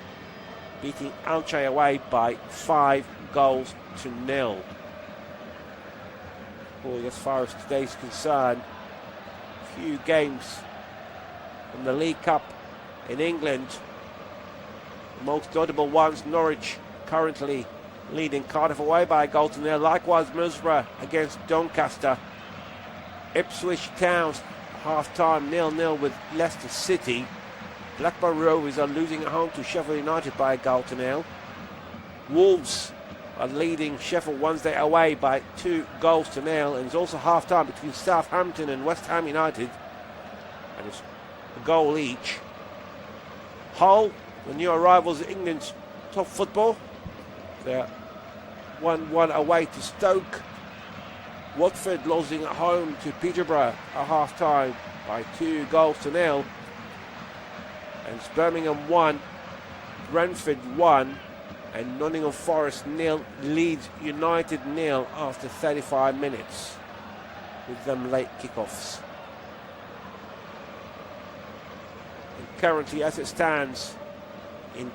[SPEAKER 1] beating Elche away by 5 goals to 0. Well, as far as today's concerned, a few games from the League Cup in England. The most notable ones: Norwich currently leading Cardiff away by a goal to 0. Likewise, Middlesbrough against Doncaster. Ipswich Town half-time 0-0 with Leicester City. Blackburn Rovers are losing at home to Sheffield United by a goal to 0. Wolves are leading Sheffield Wednesday away by 2 goals to 0, and it's also half-time between Southampton and West Ham United, and it's a goal each. Hull, the new arrivals in England's top football, they're 1-1 away to Stoke. Watford losing at home to Peterborough at half-time by 2 goals to 0, and it's Birmingham 1, Brentford 1, and Nottingham Forest 0, Leeds United 0 after 35 minutes with them late kickoffs. And currently, as it stands in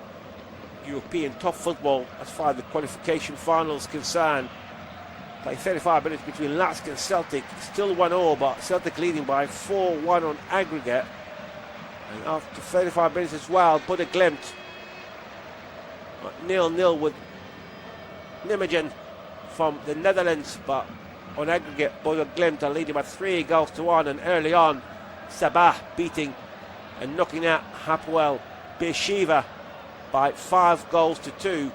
[SPEAKER 1] European top football as far as the qualification final is concerned. Play 35 minutes between Lask and Celtic, still 1-1, but Celtic leading by 4-1 on aggregate. And after 35 minutes as well, Bodo Glimt 0-0 with Nijmegen from the Netherlands, but on aggregate Bodo Glimt are leading by 3-1, and early on Sabah beating and knocking out Hapoel Beersheva by 5-2,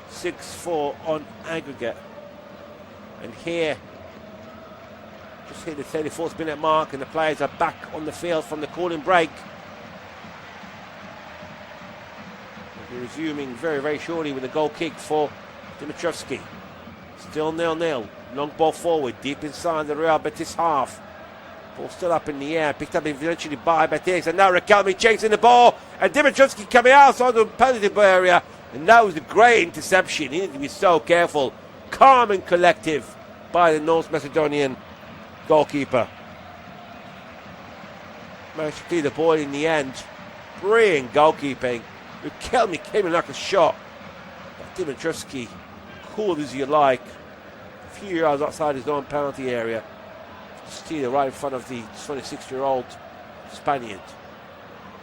[SPEAKER 1] 6-4 on aggregate. And here, just hit the 34th minute mark, and the players are back on the field from the cooling break. We'll be resuming very, very shortly with a goal kick for Dimitrovski. Still 0-0. Long ball forward, deep inside the Real Betis half. Ball still up in the air, picked up eventually by Betis, and now Riquelme chasing the ball, and Dimitrovski coming outside the penalty area, and that was a great interception. He needed to be so careful. Calm and collective by the North Macedonian goalkeeper. Managed to clear the ball in the end. Brilliant goalkeeping. Riquelme came in like a shot, but Dimitrovski, cool as you like, a few yards outside his own penalty area. Steer right in front of the 26-year-old Spaniard.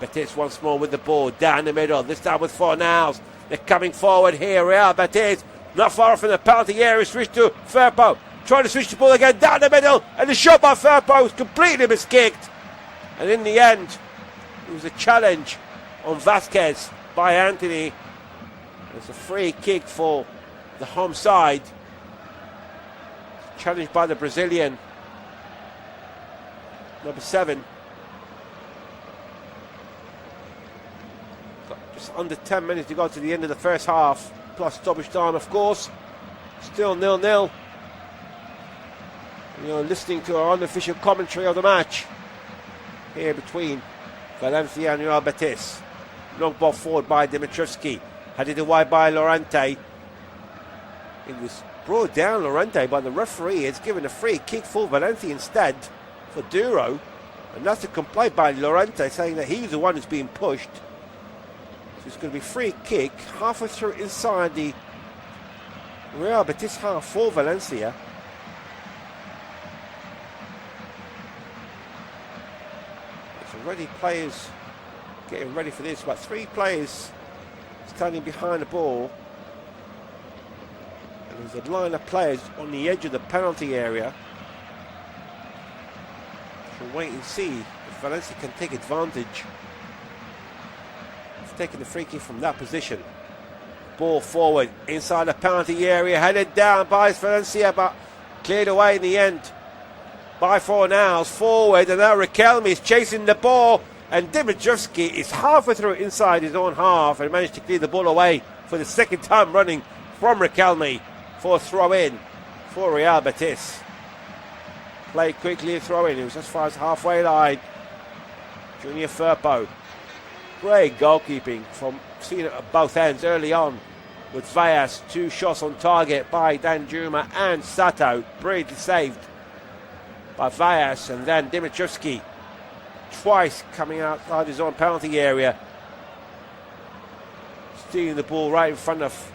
[SPEAKER 1] Betis once more with the ball down the middle. This time with Fornals. They're coming forward here. Real Betis not far from the penalty area. Switch to Firpo. Trying to switch the ball again down the middle. And the shot by Firpo was completely miskicked. And in the end, it was a challenge on Vasquez by Anthony. It's a free kick for the home side. Challenged by the Brazilian. Number 7. Got just under 10 minutes to go to the end of the first half, plus stoppage time, of course. Still 0-0. You're listening to our unofficial commentary of the match here between Valencia and Real Betis. Long ball forward by Dimitrovski. Headed away by Lorente. It was brought down, Lorente, by the referee. It's given a free kick for Valencia instead, for Duro, and that's a complaint by Lorente saying that he's the one who's being pushed. So it's going to be free kick halfway through inside the Real Betis half for Valencia. There's already players getting ready for this, about 3 players standing behind the ball, and there's a line of players on the edge of the penalty area. We'll wait and see if Valencia can take advantage of taking the free kick from that position. Ball forward inside the penalty area, headed down by Valencia, but cleared away in the end by Fornals. Forward, and now Riquelme is chasing the ball, and Dimitrovski is halfway through inside his own half and managed to clear the ball away for the second time running from Riquelme for a throw-in for Real Betis. Play quickly, throw in. It was as far as halfway line. Junior Firpo. Great goalkeeping from seeing it at both ends early on with Vallas. 2 shots on target by Danjuma and Sato. Brilliantly saved by Vallas. And then Dimitrovski twice coming outside his own penalty area. Stealing the ball right in front of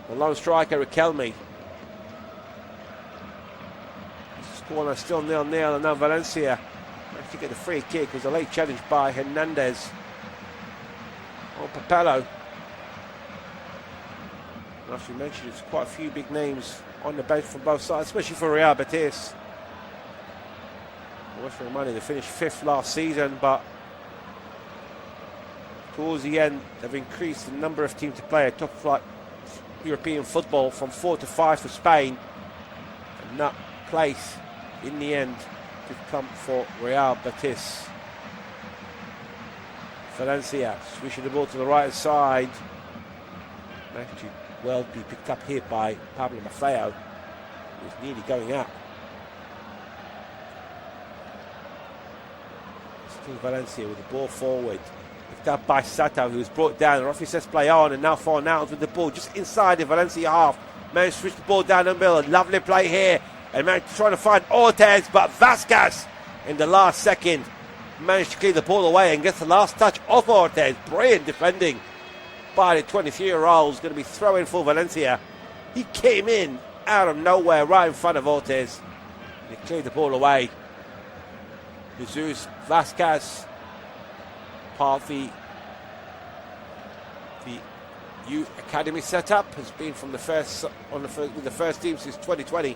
[SPEAKER 1] the lone striker, Riquelme. Corner still 0-0, and now Valencia managed to get the free kick. It was a late challenge by Hernandez on Papello. As we mentioned, there's quite a few big names on the bench from both sides, especially for Real Betis. Worth for money, they finished 5th last season, but towards the end they've increased the number of teams to play at top flight European football from 4 to 5 for Spain, and that place in the end to come for Real Betis. Valencia switching the ball to the right side. Actually, well be picked up here by Pablo Maffeo, who's nearly going out. Still Valencia with the ball forward. Picked up by Sato, who was brought down. The referee says play on, and now Fornals with the ball just inside the Valencia half. Managed to switch the ball down the middle. A lovely play here. And managed to try to find Ortiz, but Vasquez in the last second managed to clear the ball away and gets the last touch off Ortiz. Brilliant defending by the 23-year-old. Is going to be throwing for Valencia. He came in out of nowhere right in front of Ortiz. He cleared the ball away. Jesus Vasquez, part of the youth academy setup, has been from with the first team since 2020.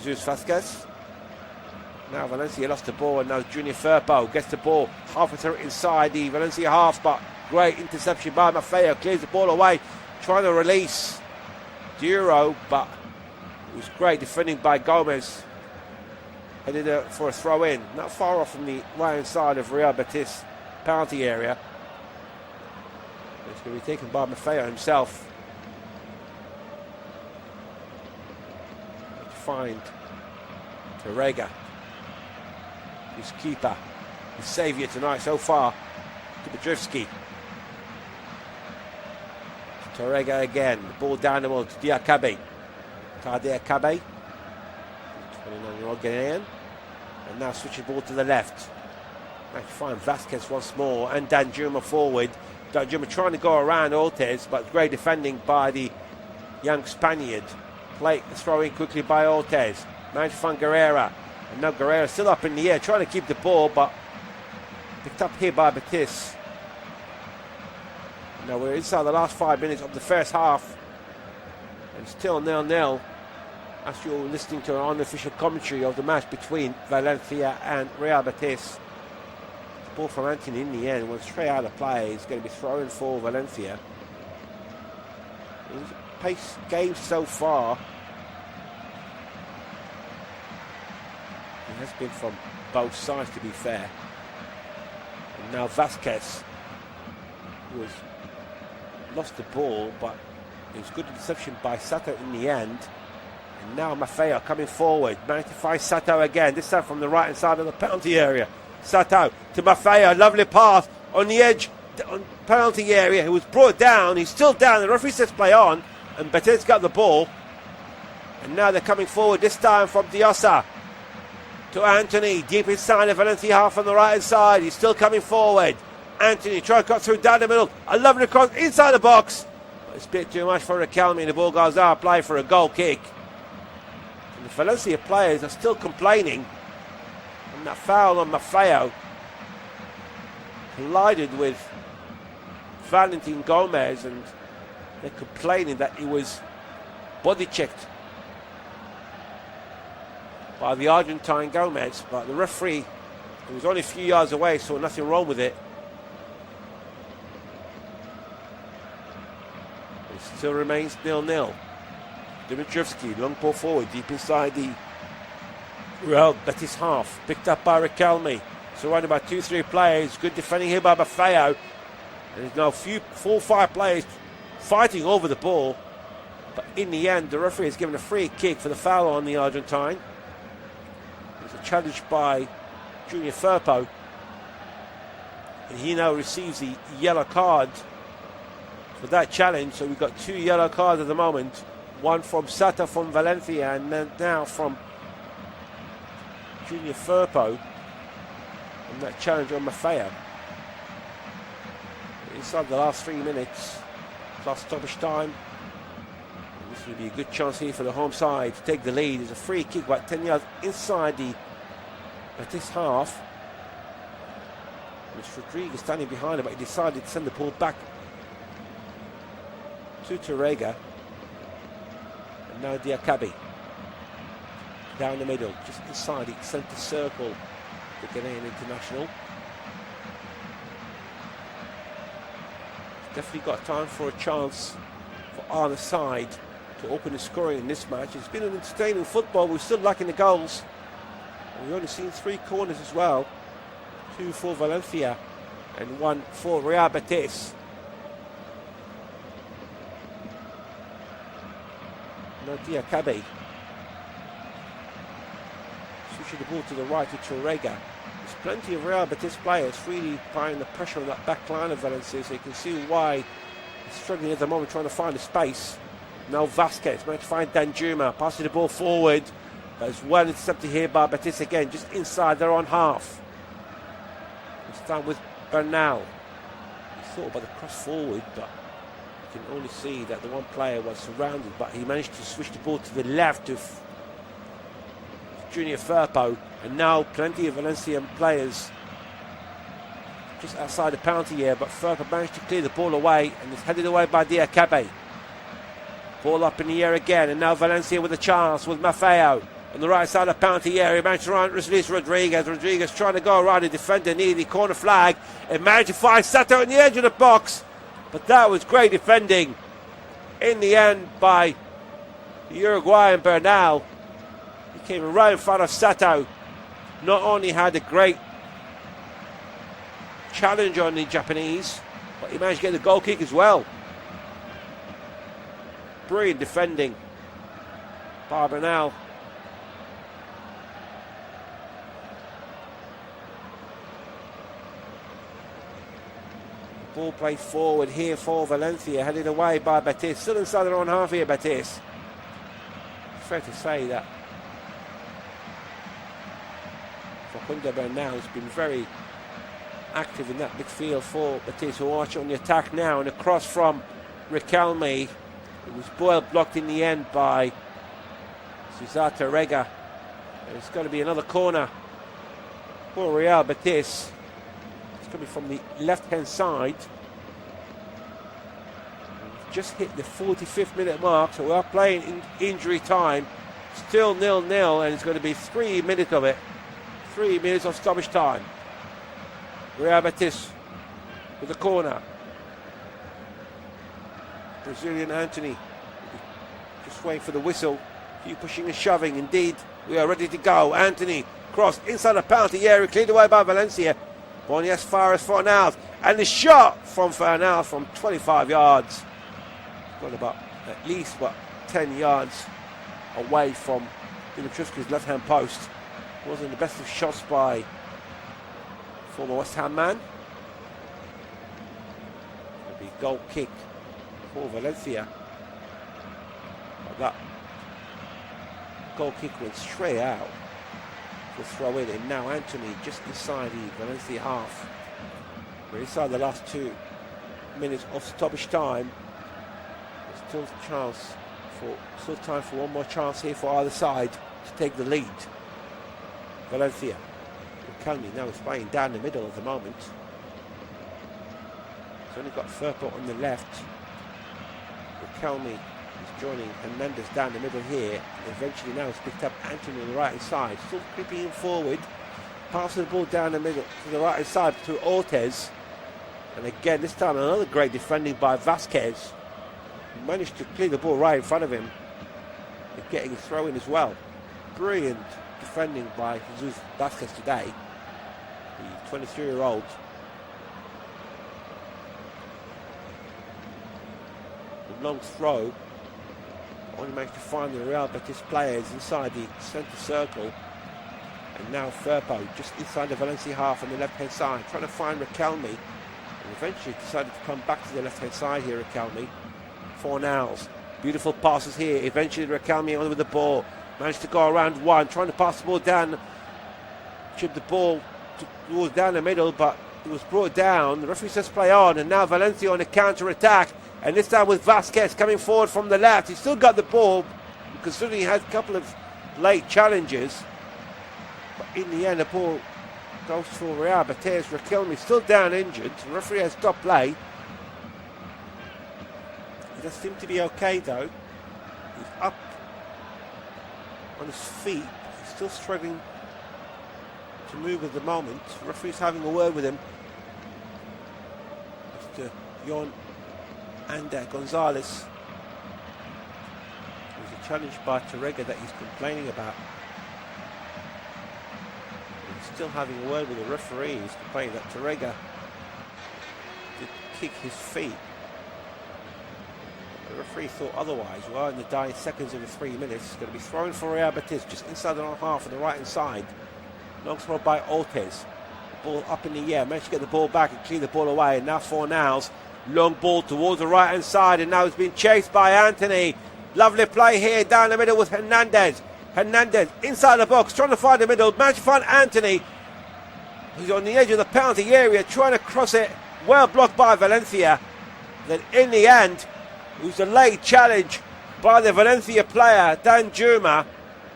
[SPEAKER 1] Jesus Vasquez. Now Valencia lost the ball, and now Junior Firpo gets the ball halfway inside the Valencia half, but great interception by Maffeo, clears the ball away, trying to release Duro, but it was great defending by Gomez. Headed for a throw in, not far off from the right hand side of Real Betis penalty area. It's going to be taken by Maffeo himself. To find Torrega, his keeper, his saviour tonight so far, Dubadrivski. Torrega again, the ball down the middle to Diakabe. Diakabe, 29-year-old Ghanaian, and now switches the ball to the left. Now you find Vasquez once more, and Danjuma forward. Danjuma trying to go around Ortiz, but great defending by the young Spaniard. Play throw in quickly by Ortiz. Managed to find Guerrera, and now Guerrera still up in the air, trying to keep the ball, but picked up here by Betis. Now we're inside the last 5 minutes of the first half, and still 0-0. As you're listening to an unofficial commentary of the match between Valencia and Real Betis. The ball from Anthony in the end went straight out of play. He's going to be throwing for Valencia. It's a pace game so far. It has been from both sides, to be fair. And now Vasquez, who has lost the ball, but it was good interception by Sato in the end. And now Maffeo coming forward, managed to find Sato again, this time from the right hand side of the penalty area. Sato to Maffeo, lovely pass on the edge, on penalty area. He was brought down, he's still down, the referee says play on, and Betis got the ball. And now they're coming forward, this time from Diosa to Anthony, deep inside the Valencia half on the right hand side. He's still coming forward. Anthony trying to cut through down the middle, a lovely cross inside the box. But it's a bit too much for Riquelme, and the ball goes out, play for a goal kick. The Valencia players are still complaining, and that foul on Maffeo collided with Valentin Gomez, and they're complaining that he was body checked by the Argentine Gomez, but the referee, who was only a few yards away, saw nothing wrong with it. It still remains 0-0. Dubadrivski, long ball forward, deep inside the Real Betis half. Picked up by Riquelme. Surrounded by 2-3 players. Good defending here by Maffeo. There's now 4-5 players fighting over the ball. But in the end, the referee has given a free kick for the foul on the Argentine. There's a challenge by Junior Firpo. And he now receives the yellow card for that challenge. So we've got 2 yellow cards at the moment. One from Sato from Valencia, and then now from Junior Firpo. And that challenge on Maffeo. Inside the last 3 minutes, plus stoppage time. And this will be a good chance here for the home side to take the lead. There's a free kick about 10 yards inside the Betis half. It's Rodriguez standing behind him, but he decided to send the ball back to Torrega. And now Diakabe down the middle, just inside the centre circle, the Ghanaian international. Definitely got time for a chance for either side to open the scoring in this match. It's been an entertaining football. We're still lacking the goals. And we've only seen 3 corners as well. 2 for Valencia and 1 for Real Betis. Now Diakabe switching the ball to the right to Torrega. There's plenty of Real Betis players really applying the pressure on that back line of Valencia, so you can see why he's struggling at the moment trying to find a space. Now Vasquez managed to find Danjuma, passing the ball forward, but it's well intercepted here by Betis again, just inside their own half. This time with Bernal. He thought about the cross forward, but can only see that the one player was surrounded, but he managed to switch the ball to the left to Junior Firpo, and now plenty of Valencian players just outside the penalty area, but Firpo managed to clear the ball away and is headed away by Diakabe. Ball up in the air again, and now Valencia with a chance with Maffeo on the right side of the penalty area. Managed to release Rodriguez. Rodriguez trying to go around the defender near the corner flag and managed to find Sato on the edge of the box. But that was great defending in the end by the Uruguayan Bernal. He came right in front of Sato. Not only had a great challenge on the Japanese, but he managed to get the goal kick as well. Brilliant defending by Bernal. Ball played forward here for Valencia, headed away by Betis. Still inside their own half here, Betis. Fair to say that Facundo Bernal has been very active in that midfield for Betis, who are on the attack now. And a cross from Riquelme. It was Boyle blocked in the end by Cesar Tarrega. And it's going to be another corner for Real Betis. Coming from the left-hand side. We've just hit the 45th minute mark, so we are playing in injury time. Still 0-0, and it's going to be 3 minutes of it. 3 minutes of stoppage time. Real Betis with the corner. Brazilian Anthony just waiting for the whistle. Keep pushing and shoving. Indeed, we are ready to go. Anthony cross inside the penalty area, cleared away by Valencia. Bony as far as Fornals, and the shot from Fornals from 25 yards. Got about at least 10 yards away from Dimitrovski's left-hand post. Wasn't the best of shots by former West Ham man. It'll be goal kick for Valencia. But that goal kick went straight out. Will throw in, and now Anthony just inside the Valencia half. We're inside the last 2 minutes of stoppage time. There's still time for one more chance here for either side to take the lead. Valencia. Riquelme now is playing down the middle at the moment. He's only got Firpo on the left. Riquelme is joining Hernandez down the middle here. And eventually now has picked up Anthony on the right hand side. Still creeping in forward. Passing the ball down the middle to the right hand side to Ortez. And again, this time another great defending by Vasquez. He managed to clear the ball right in front of him. And getting a throw in as well. Brilliant defending by Jesus Vasquez today. The 23-year-old. The long throw. Only managed to find the Real Betis players inside the centre circle. And now Firpo just inside the Valencia half on the left-hand side, trying to find Riquelme. And eventually decided to come back to the left-hand side here, Riquelme. Fornals. Beautiful passes here. Eventually Riquelme on with the ball. Managed to go around one, trying to pass the ball down. Chipped the ball towards down the middle, but it was brought down. The referee says play on, and now Valencia on a counter-attack. And this time with Vasquez coming forward from the left. He's still got the ball, considering he had a couple of late challenges. But in the end, the ball goes for Real Betis. Riquelme still down injured. The referee has stopped play. He does seem to be okay though. He's up on his feet. He's still struggling to move at the moment. The referee's having a word with him. Mr. Jon Ander Gonzalez. There's a challenge by Tarrega that he's complaining about. He's still having a word with the referee. He's complaining that Tarrega did kick his feet. The referee thought otherwise. Well, in the dying seconds of the 3 minutes, it's going to be thrown for Real Betis just inside the half on the right hand side. Long throw by Ortez. The ball up in the air. Managed to get the ball back and clear the ball away. And now Fornals. Long ball towards the right hand side, and now it's been chased by Anthony. Lovely play here down the middle with Hernandez. Hernandez inside the box, trying to find the middle. Managed to find Anthony. He's on the edge of the penalty area, trying to cross it. Well blocked by Valencia. Then in the end, It was a late challenge by the Valencia player, Dan Juma,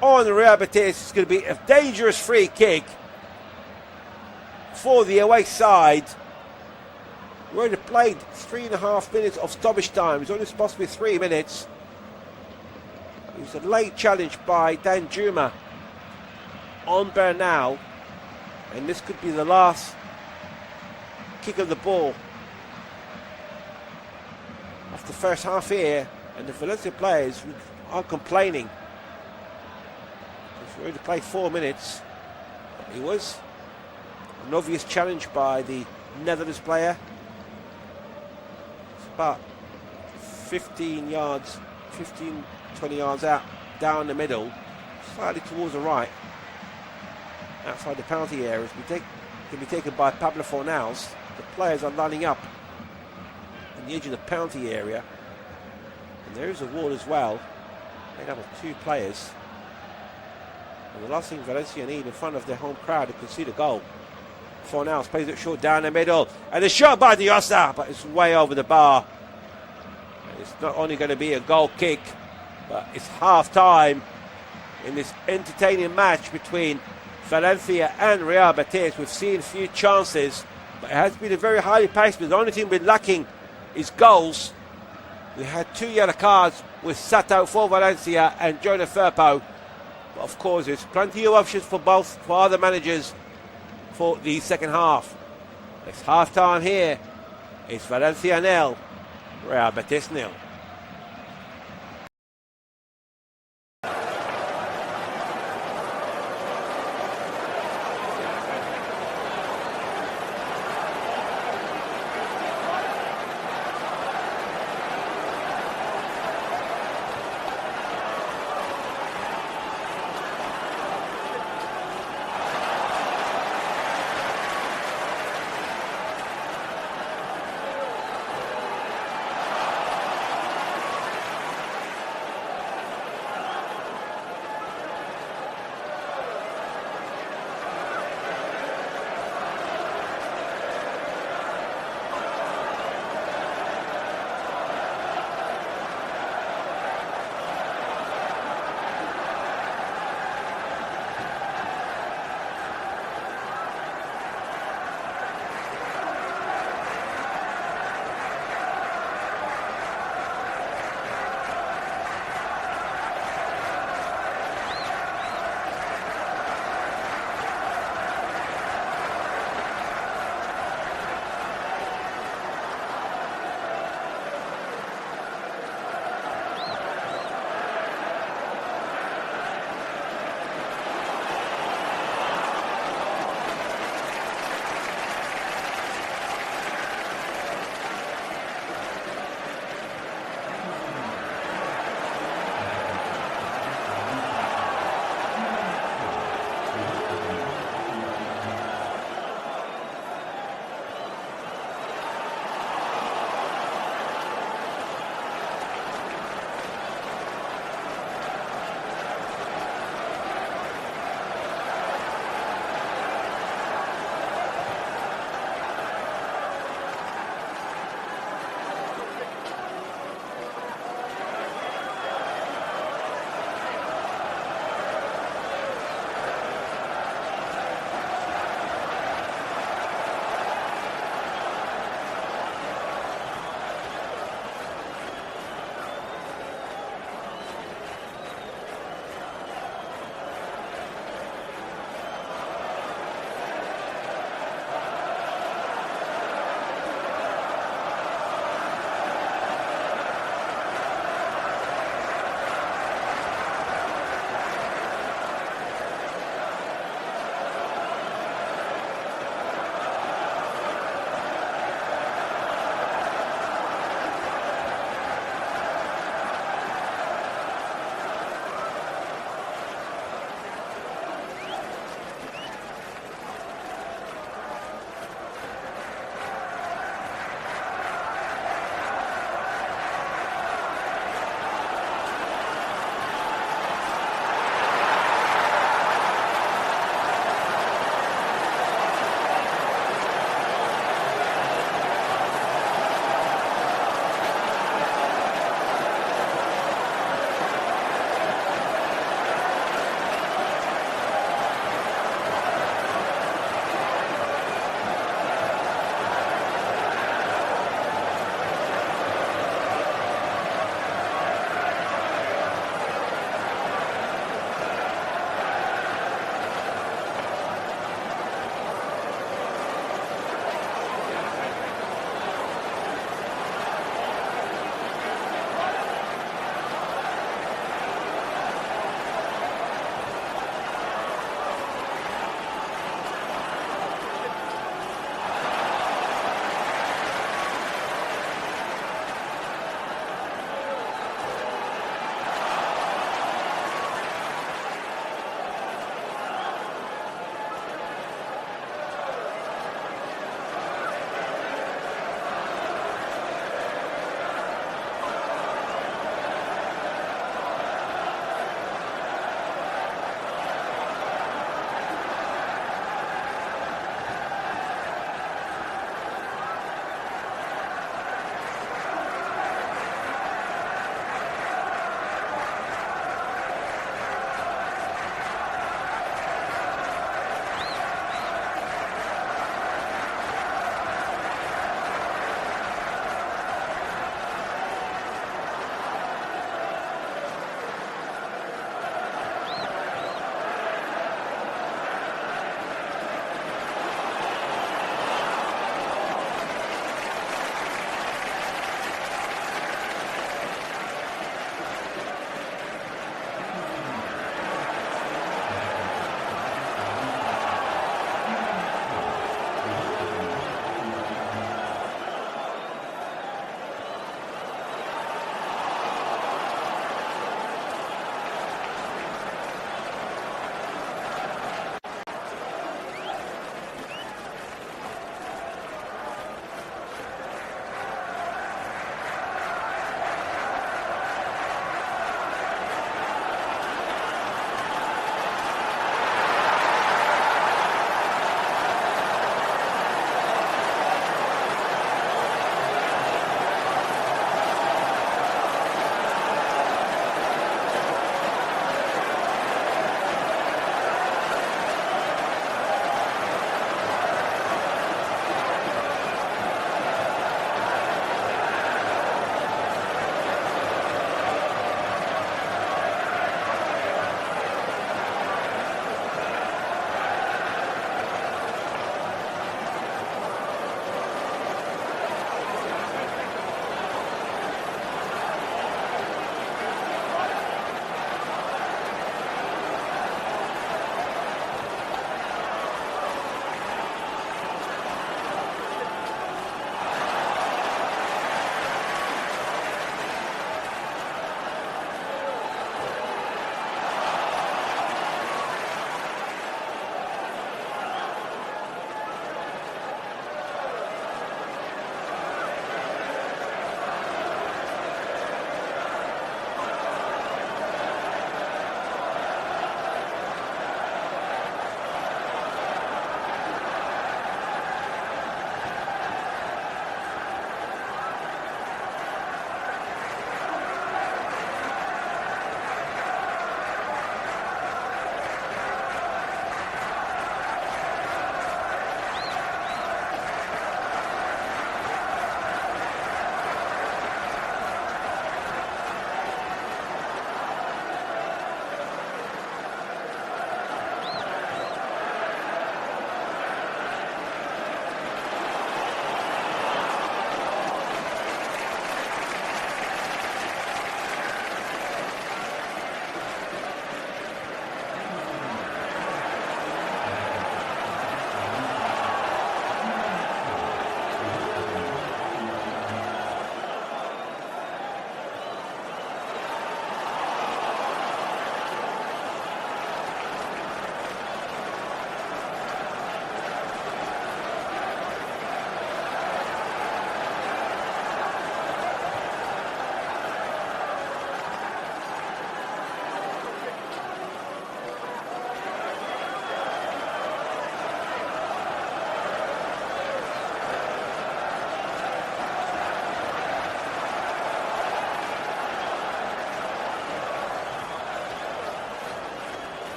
[SPEAKER 1] on Real Betis. It's going to be a dangerous free kick for the away side. We already played 3.5 minutes of stoppage time. It's only supposed to be 3 minutes. It was a late challenge by Dan Juma on Bernal, and this could be the last kick of the ball of the first half here, and the Valencia players are complaining. We've already played 4 minutes. It was an obvious challenge by the Netherlands player. It's about 20 yards out, down the middle, slightly towards the right, outside the penalty area. Can be taken by Pablo Fornals. The players are lining up on the edge of the penalty area, and there is a wall as well, made up of 2 players. And the last thing Valencia need in front of their home crowd to concede a goal. Fornals plays it short down the middle, and a shot by Diosa, but it's way over the bar. And it's not only going to be a goal kick, but it's half time in this entertaining match between Valencia and Real Betis. We've seen a few chances, but it has been a very highly paced. The only thing we're lacking is goals. We had 2 yellow cards with Sato for Valencia and Jonah Firpo. But of course, there's plenty of options for other managers for the second half. It's half time here. It's Valencia 0, Real Betis 0.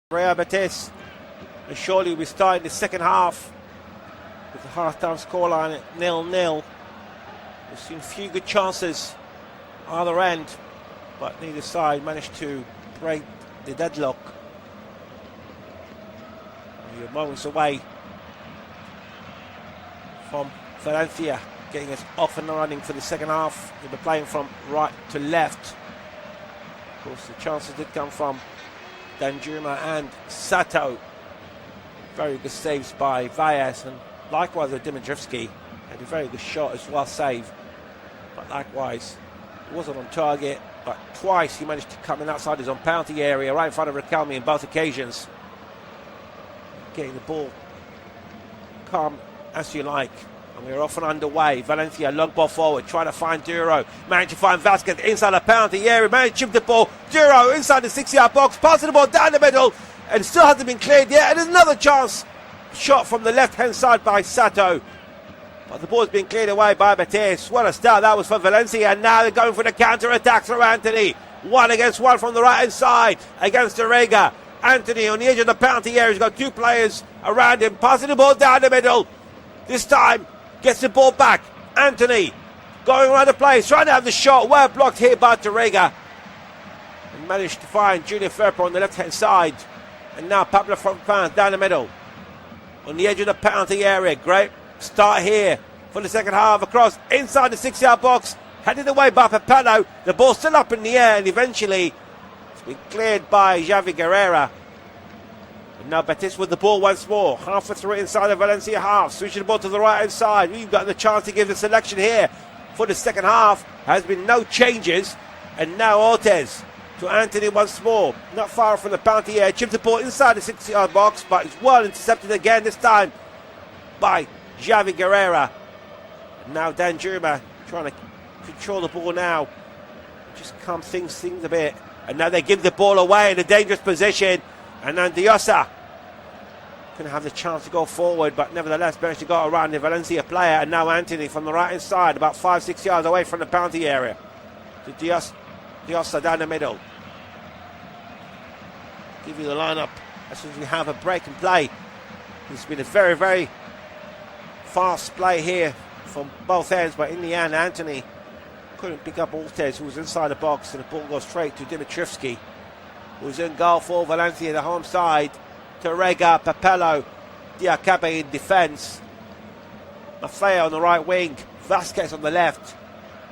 [SPEAKER 1] Real Betis. And surely we're starting the second half with the half-time scoreline at 0-0. We've seen a few good chances either end, but neither side managed to break the deadlock. We're moments away from Valencia getting us off and running for the second half. They'll be playing from right to left. Of course, the chances did come from Danjuma and Sato. Very good saves by Valles, and likewise with Dimitrievski had a very good shot as well, save. But likewise, he wasn't on target, but twice he managed to come in outside his own penalty area, right in front of Riquelme in both occasions. Getting the ball calm as you like. And we're off and underway. Valencia, long ball forward, trying to find Duro. Managed to find Vasquez inside the penalty area. Managed to chip the ball. Duro inside the 6-yard box. Passing the ball down the middle. And still hasn't been cleared yet. And there's another chance. Shot from the left-hand side by Sato. But the ball's been cleared away by Betis. What a start that was for Valencia. And now they're going for the counter-attack through Anthony. 1 against 1 from the right-hand side against Orega. Anthony on the edge of the penalty area. He's got two players around him. Passing the ball down the middle. This time, gets the ball back. Anthony going around the place, trying to have the shot. Well blocked here by Orega. And managed to find Junior Firpo on the left-hand side. And now Pablo Fonfan down the middle. On the edge of the penalty area. Great start here for the second half. Across inside the 6-yard box. Headed away by Papello. The ball still up in the air, and eventually it's been cleared by Javi Guerrera. And now Betis with the ball once more. Halfway through inside the Valencia half. Switching the ball to the right-hand side. We've got the chance to give the selection here for the second half. Has been no changes. And now Ortiz to Anthony once more. Not far from the penalty area. Chips the ball inside the 6-yard box, but it's well intercepted again, this time by Javi Guerrera. And now Danjuma trying to control the ball now. Just calm things a bit. And now they give the ball away in a dangerous position. And then Diosa couldn't have the chance to go forward, but nevertheless managed to go around the Valencia player. And now Anthony from the right-hand side, about 5-6 yards away from the penalty area. To Diosa down the middle. Give you the lineup as soon as we have a break and play. It's been a very, very fast play here from both ends, but in the end, Anthony couldn't pick up Ortiz, who was inside the box, and the ball goes straight to Dimitrievski, who's in goal for Valencia, the home side. Orega, Papello, Diakabe in defence. Maffeo on the right wing, Vasquez on the left.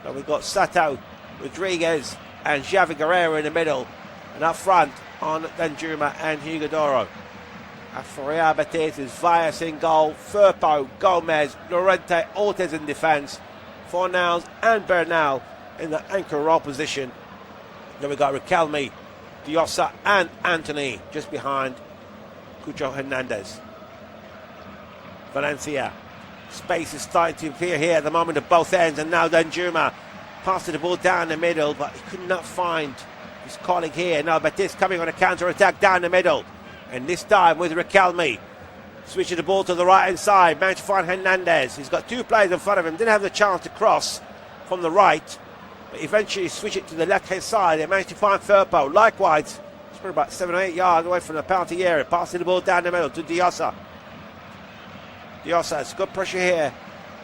[SPEAKER 1] Then we've got Sato, Rodriguez, and Javi Guerrero in the middle. And up front on Danjuma and Hugo Doro. As for Real Betis, is Valles in goal, Firpo, Gomez, Llorente, Ortiz in defence. Fornals and Bernal in the anchor role position. Then we've got Riquelme, Diosa and Anthony just behind Cucho Hernandez. Valencia. Space is starting to appear here at the moment at both ends, and now Danjuma passing the ball down the middle, but he could not find his colleague here. Now Betis coming on a counter-attack down the middle, and this time with Riquelme. Switching the ball to the right-hand side, managed to find Hernandez. He's got two players in front of him, didn't have the chance to cross from the right, but eventually switch it to the left-hand side. They managed to find Firpo. Likewise, it's probably about 7 or 8 yards away from the penalty area, passing the ball down the middle to Diosa. Diosa has good pressure here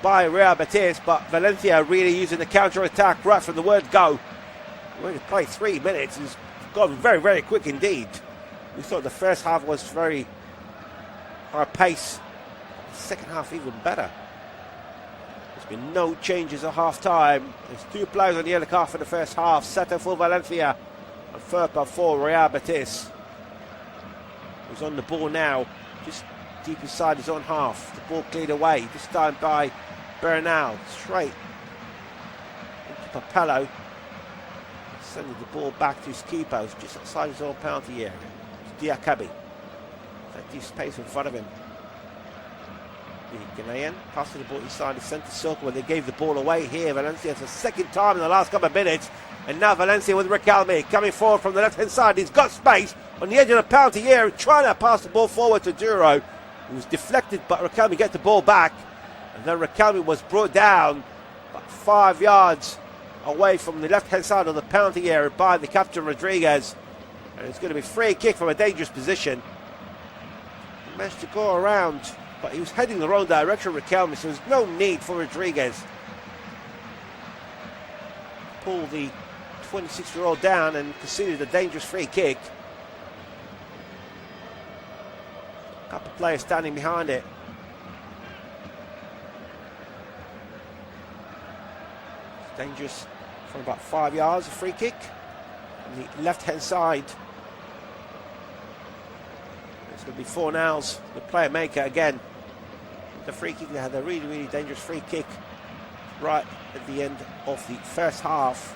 [SPEAKER 1] by Real Betis, but Valencia really using the counter-attack right from the word go. We're going to play 3 minutes. It's gone very, very quick indeed. We thought the first half was very high pace. The second half even better. There's been no changes at half-time. There's two players on the other half in the first half. Sato for Valencia and Firpo for Real Betis. Who's on the ball now, just deep inside his own half. The ball cleared away, this time by Bernal. Straight into Papello. Sending the ball back to his keeper, who's just outside his own penalty area. It's Diakabe. Plenty of space in front of him. The Ghanaian passing the ball inside the centre circle when they gave the ball away here. Valencia for the second time in the last couple of minutes. And now Valencia with Riquelme coming forward from the left-hand side. He's got space on the edge of the penalty area, trying to pass the ball forward to Duro. It was deflected, but Riquelme gets the ball back. And then Riquelme was brought down about 5 yards away from the left-hand side of the penalty area by the captain Rodriguez. And it's going to be free kick from a dangerous position. He managed to go around, but he was heading the wrong direction, Riquelme, so there's no need for Rodriguez. Pull the 26-year-old down and conceded a dangerous free kick. A couple of players standing behind it. It's dangerous from about 5 yards, a free kick. On the left-hand side. It's going to be Fornals, the player maker again. The free kick, they had a really, really dangerous free kick right at the end of the first half.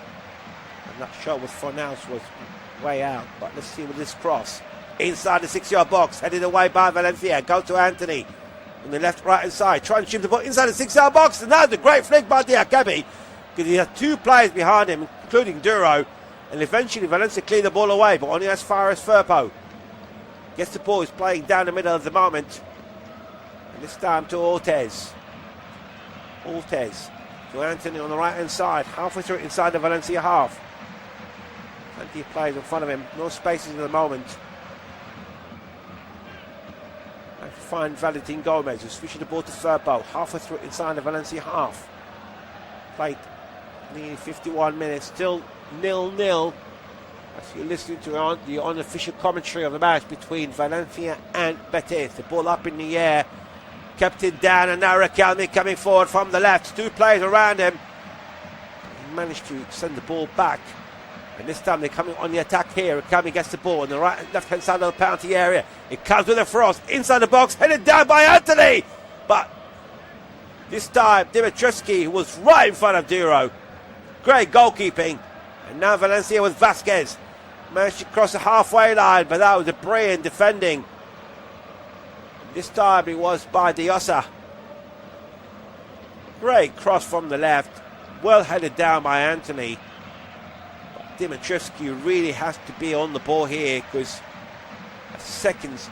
[SPEAKER 1] And that shot with Fornals was way out. But let's see with this cross. Inside the 6-yard box, headed away by Valencia. Go to Anthony on the left, right hand side. Trying to shoot the ball inside the 6-yard box. And that's a great flick by Diakabi, because he had two players behind him, including Duro. And eventually Valencia cleared the ball away, but only as far as Firpo. Gets the ball, he's playing down the middle at the moment. And this time to Ortez. Ortez to Anthony on the right hand side. Halfway through inside the Valencia half. Plenty of players in front of him. No spaces at the moment. And find Valentin Gomez, who's switching the ball to Firpo. Halfway through inside the Valencia half. Played nearly 51 minutes. Still 0-0. As you're listening to the unofficial commentary of the match between Valencia and Betis. The ball up in the air, kept it down, and now Riquelme coming forward from the left. Two players around him. He managed to send the ball back, and this time they're coming on the attack here. Riquelme gets the ball on the right left-hand side of the penalty area. It comes with a frost inside the box, headed down by Anthony, but this time Dimitrescu, who was right in front of Duro. Great goalkeeping. And now Valencia with Vasquez. Managed to cross the halfway line, but that was a brilliant defending. This time it was by Diosa. Great cross from the left. Well headed down by Anthony. But Dimitrescu really has to be on the ball here, because seconds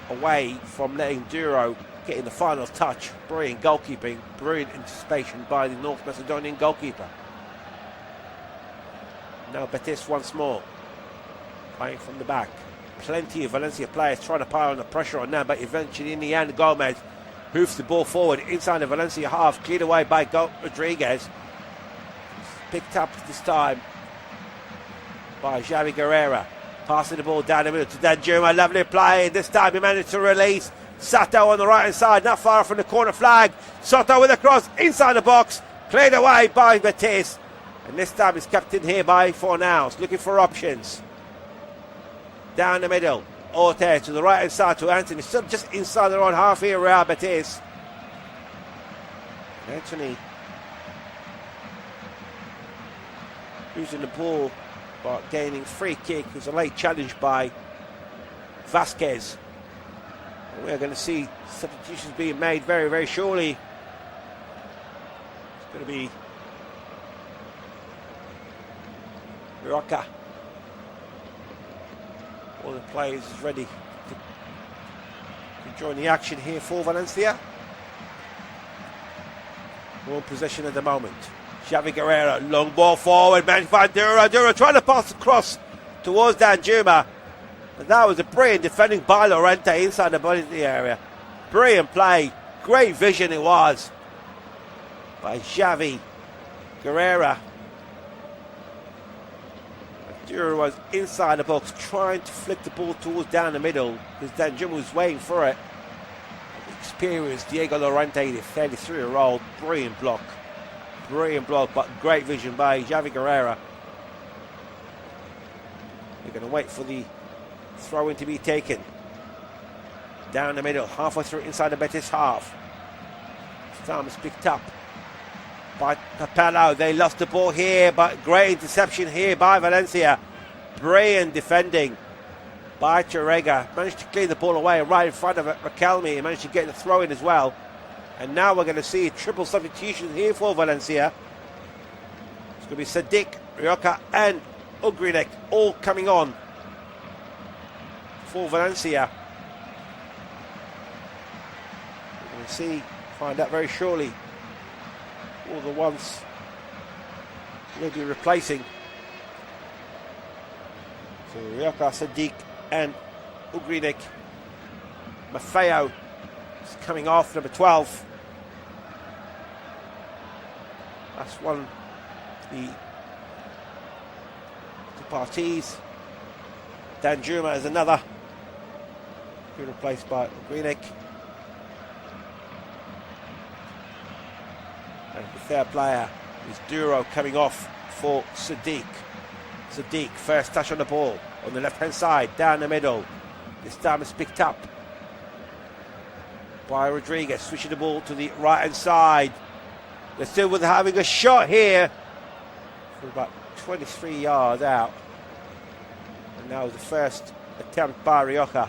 [SPEAKER 1] away from letting Duro getting the final touch. Brilliant goalkeeping, brilliant anticipation by the North Macedonian goalkeeper. Now Betis once more, playing from the back. Plenty of Valencia players trying to pile on the pressure on them, but eventually in the end Gomez hoofs the ball forward inside the Valencia half, cleared away by Rodriguez. Picked up this time by Xavi Guerrera. Passing the ball down the middle to Danjuma, lovely play. This time he managed to release Sato on the right hand side, not far from the corner flag. Soto with a cross inside the box, cleared away by Betis. And this time it's kept in here by Fornals, looking for options. Down the middle, Ortez to the right hand side to Anthony, still just inside their own half here, Real Betis. Anthony losing the ball, but gaining free kick. It was a late challenge by Vasquez. And we're going to see substitutions being made very, very shortly. It's going to be Roca. All the players ready to join the action here for Valencia. More possession at the moment. Xavi Guerrero, long ball forward, managed by Duro trying to pass across towards Danjuma. But that was a brilliant defending by Llorente inside the penalty area. Brilliant play, great vision it was by Xavi Guerrero. Duro was inside the box trying to flick the ball towards down the middle because Danjuma was waiting for it. The experienced Diego Llorente, the 33-year-old, brilliant block, but great vision by Xavi Guerrero. They're going to wait for the throw-in to be taken. Down the middle, halfway through inside the Betis half. Thomas picked up by Capello. They lost the ball here, but great interception here by Valencia. Brilliant defending by Chirega. Managed to clear the ball away right in front of Riquelme. He managed to get the throw in as well. And now we're going to see triple substitution here for Valencia. It's going to be Sadiq, Rioja and Ugrinek all coming on for Valencia. We're going to see, find out very shortly. All the ones will be replacing So Rioja, Sadiq and Ugrinik. Maffeo is coming off, number 12. That's one the parties. Danjuma is another. Be replaced by Ugrinik. And the third player is Duro coming off for Sadiq. Sadiq, first touch on the ball on the left hand side, down the middle. This time it's picked up by Rodriguez, switching the ball to the right hand side. They're still with having a shot here for about 23 yards out. And now the first attempt by Rioja.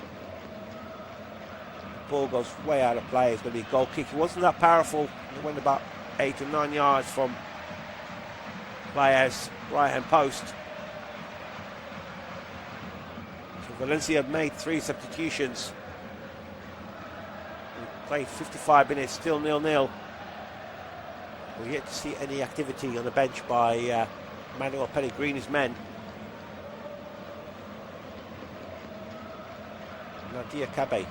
[SPEAKER 1] The ball goes way out of play. It's going to be a goal kick. It wasn't that powerful. It went about 8 or 9 yards from Player's right hand post. So Valencia have made 3 substitutions. We played 55 minutes, still 0-0. We're yet to see any activity on the bench by Manuel Pellegrini's men. Nadia Kabe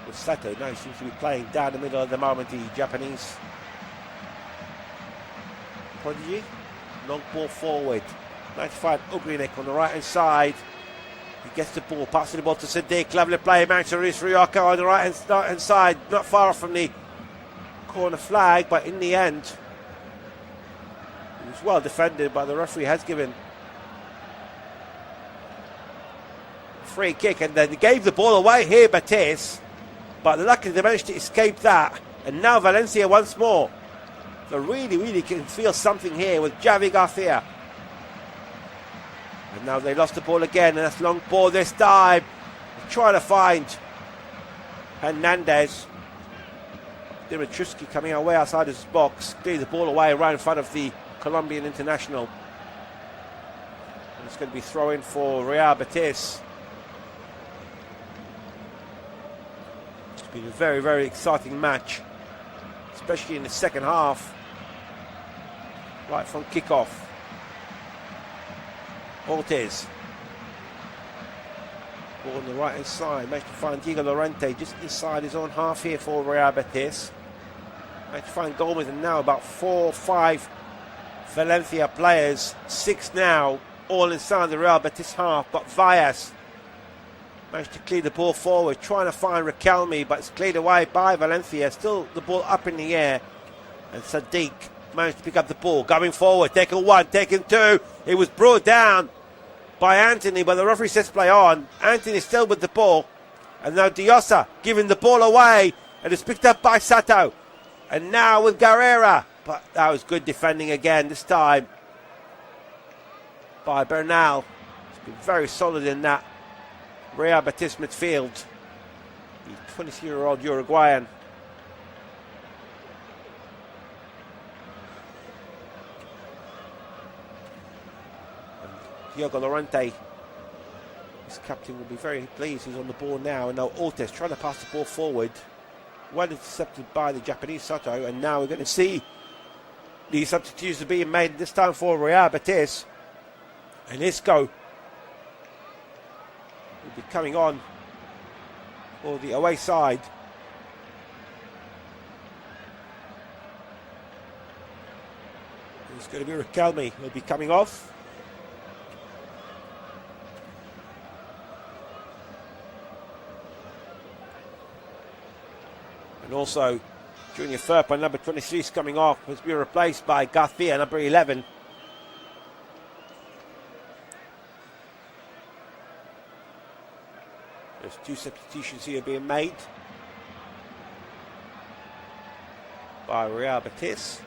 [SPEAKER 1] with Sato now seems to be playing down the middle at the moment, the Japanese prodigy. Long ball forward. 95 Ugrinik on the right hand side. He gets the ball, passes the ball to Sadiq. Lovely play, Mansouri's Rioja on the right hand side, not far from the corner flag, but in the end, it was well defended, but the referee has given a free kick, and then he gave the ball away here, Betis, but luckily they managed to escape that, and now Valencia once more. They really can feel something here with Javi Garcia. And now they lost the ball again, and that's long ball this time. They're trying to find Hernandez. Dimitrievski coming away outside his box, clear the ball away right in front of the Colombian international. And it's going to be throw-in for Real Betis. It's been a very exciting match, especially in the second half. Right from kickoff. Ortiz. Ball on the right hand side. Managed to find Diego Lorente just inside his own half here for Real Betis. Managed to find Gomez, and now about 4 or 5 Valencia players. 6 now, all inside the Real Betis half. But Valles managed to clear the ball forward, trying to find Riquelme, but it's cleared away by Valencia. Still the ball up in the air. And Sadiq managed to pick up the ball, going forward, taking 1, taking 2. It was brought down by Anthony, but the referee says play on. Anthony still with the ball, and now Diosa giving the ball away, and it's picked up by Sato, and now with Guerrera, but that was good defending again this time by Bernal. He's been very solid in that Real Betis midfield, the 23-year-old Uruguayan. Diego Lorente, his captain, will be very pleased. He's on the ball now, and now Ortiz trying to pass the ball forward, well intercepted by the Japanese Sato, and now we're going to see the substitutes are being made this time for Real Betis, and Isco will be coming on for the away side. It's going to be Riquelme who will be coming off. And also, Junior Firpo, number 23, is coming off, has been replaced by Garcia, number 11. There's 2 substitutions here being made by Real Betis.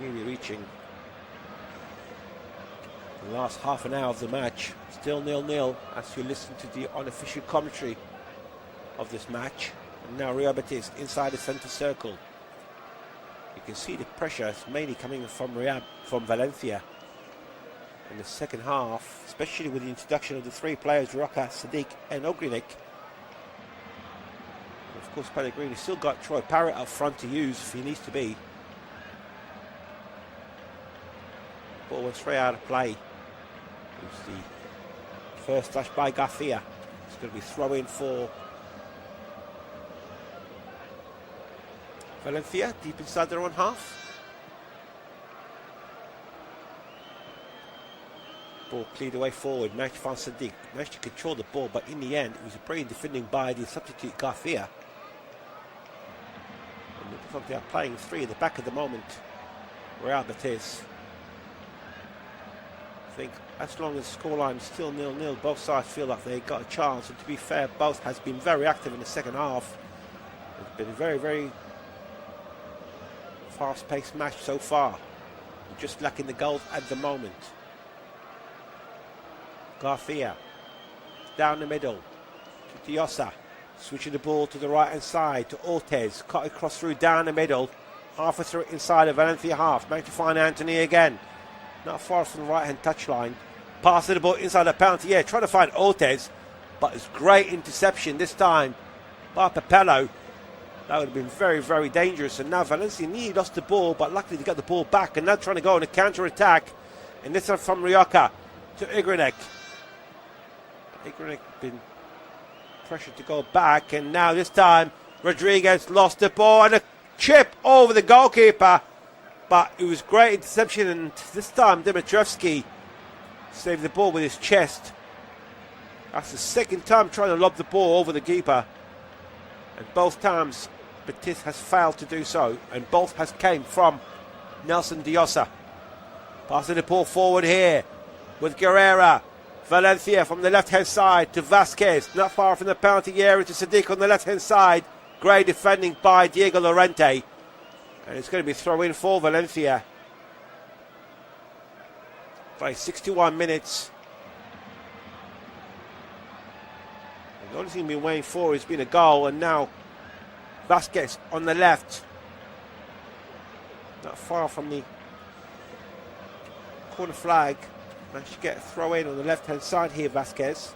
[SPEAKER 1] Nearly reaching the last half an hour of the match. Still 0-0 as you listen to the unofficial commentary of this match. And now Real Betis inside the centre circle. You can see the pressure is mainly coming from Valencia in the second half, especially with the introduction of the 3 players, Rioja, Sadiq and Ugrinik. Of course, Pellegrini still got Troy Parrott up front to use if he needs to be. Ball went straight out of play. It was the first touch by Garcia. It's going to be throw-in for Valencia, deep inside their own half. Ball cleared away forward. Managed to find Sadiq. Managed to control the ball, but in the end, it was a brilliant defending by the substitute Garcia. And it looks like they are playing three at the back at the moment. Real Betis. I think as long as the scoreline is still 0-0, both sides feel like they got a chance. And to be fair, both has been very active in the second half. It's been a very, very fast-paced match so far. We're just lacking the goals at the moment. Garcia down the middle to Diosa, switching the ball to the right hand side to Ortiz, cut across through down the middle, halfway through inside the Valencia half. Managed to find Anthony again, not far from the right hand touchline, passing the ball inside the penalty area, trying to find Ortiz, but it's great interception this time by Papello. That would have been very, very dangerous. And now Valencia nearly lost the ball, but luckily they got the ball back and now trying to go on a counter attack, and this time from Rioja to Igranek. Igranek been pressured to go back, and now this time Rodriguez lost the ball and a chip over the goalkeeper, but it was great interception, and this time Dimitrievski saved the ball with his chest. That's the second time trying to lob the ball over the keeper, and both times Betis has failed to do so, and both has came from Nelson Diosa. Passing the ball forward here with Guerrera. Valencia from the left-hand side to Vasquez, not far from the penalty area to Sadiq on the left-hand side. Great defending by Diego Llorente. And it's going to be throw-in for Valencia. By 61 minutes. And the only thing we've been waiting for has been a goal, and now Vasquez on the left. Not far from the corner flag. Managed to get a throw in on the left hand side here, Vasquez.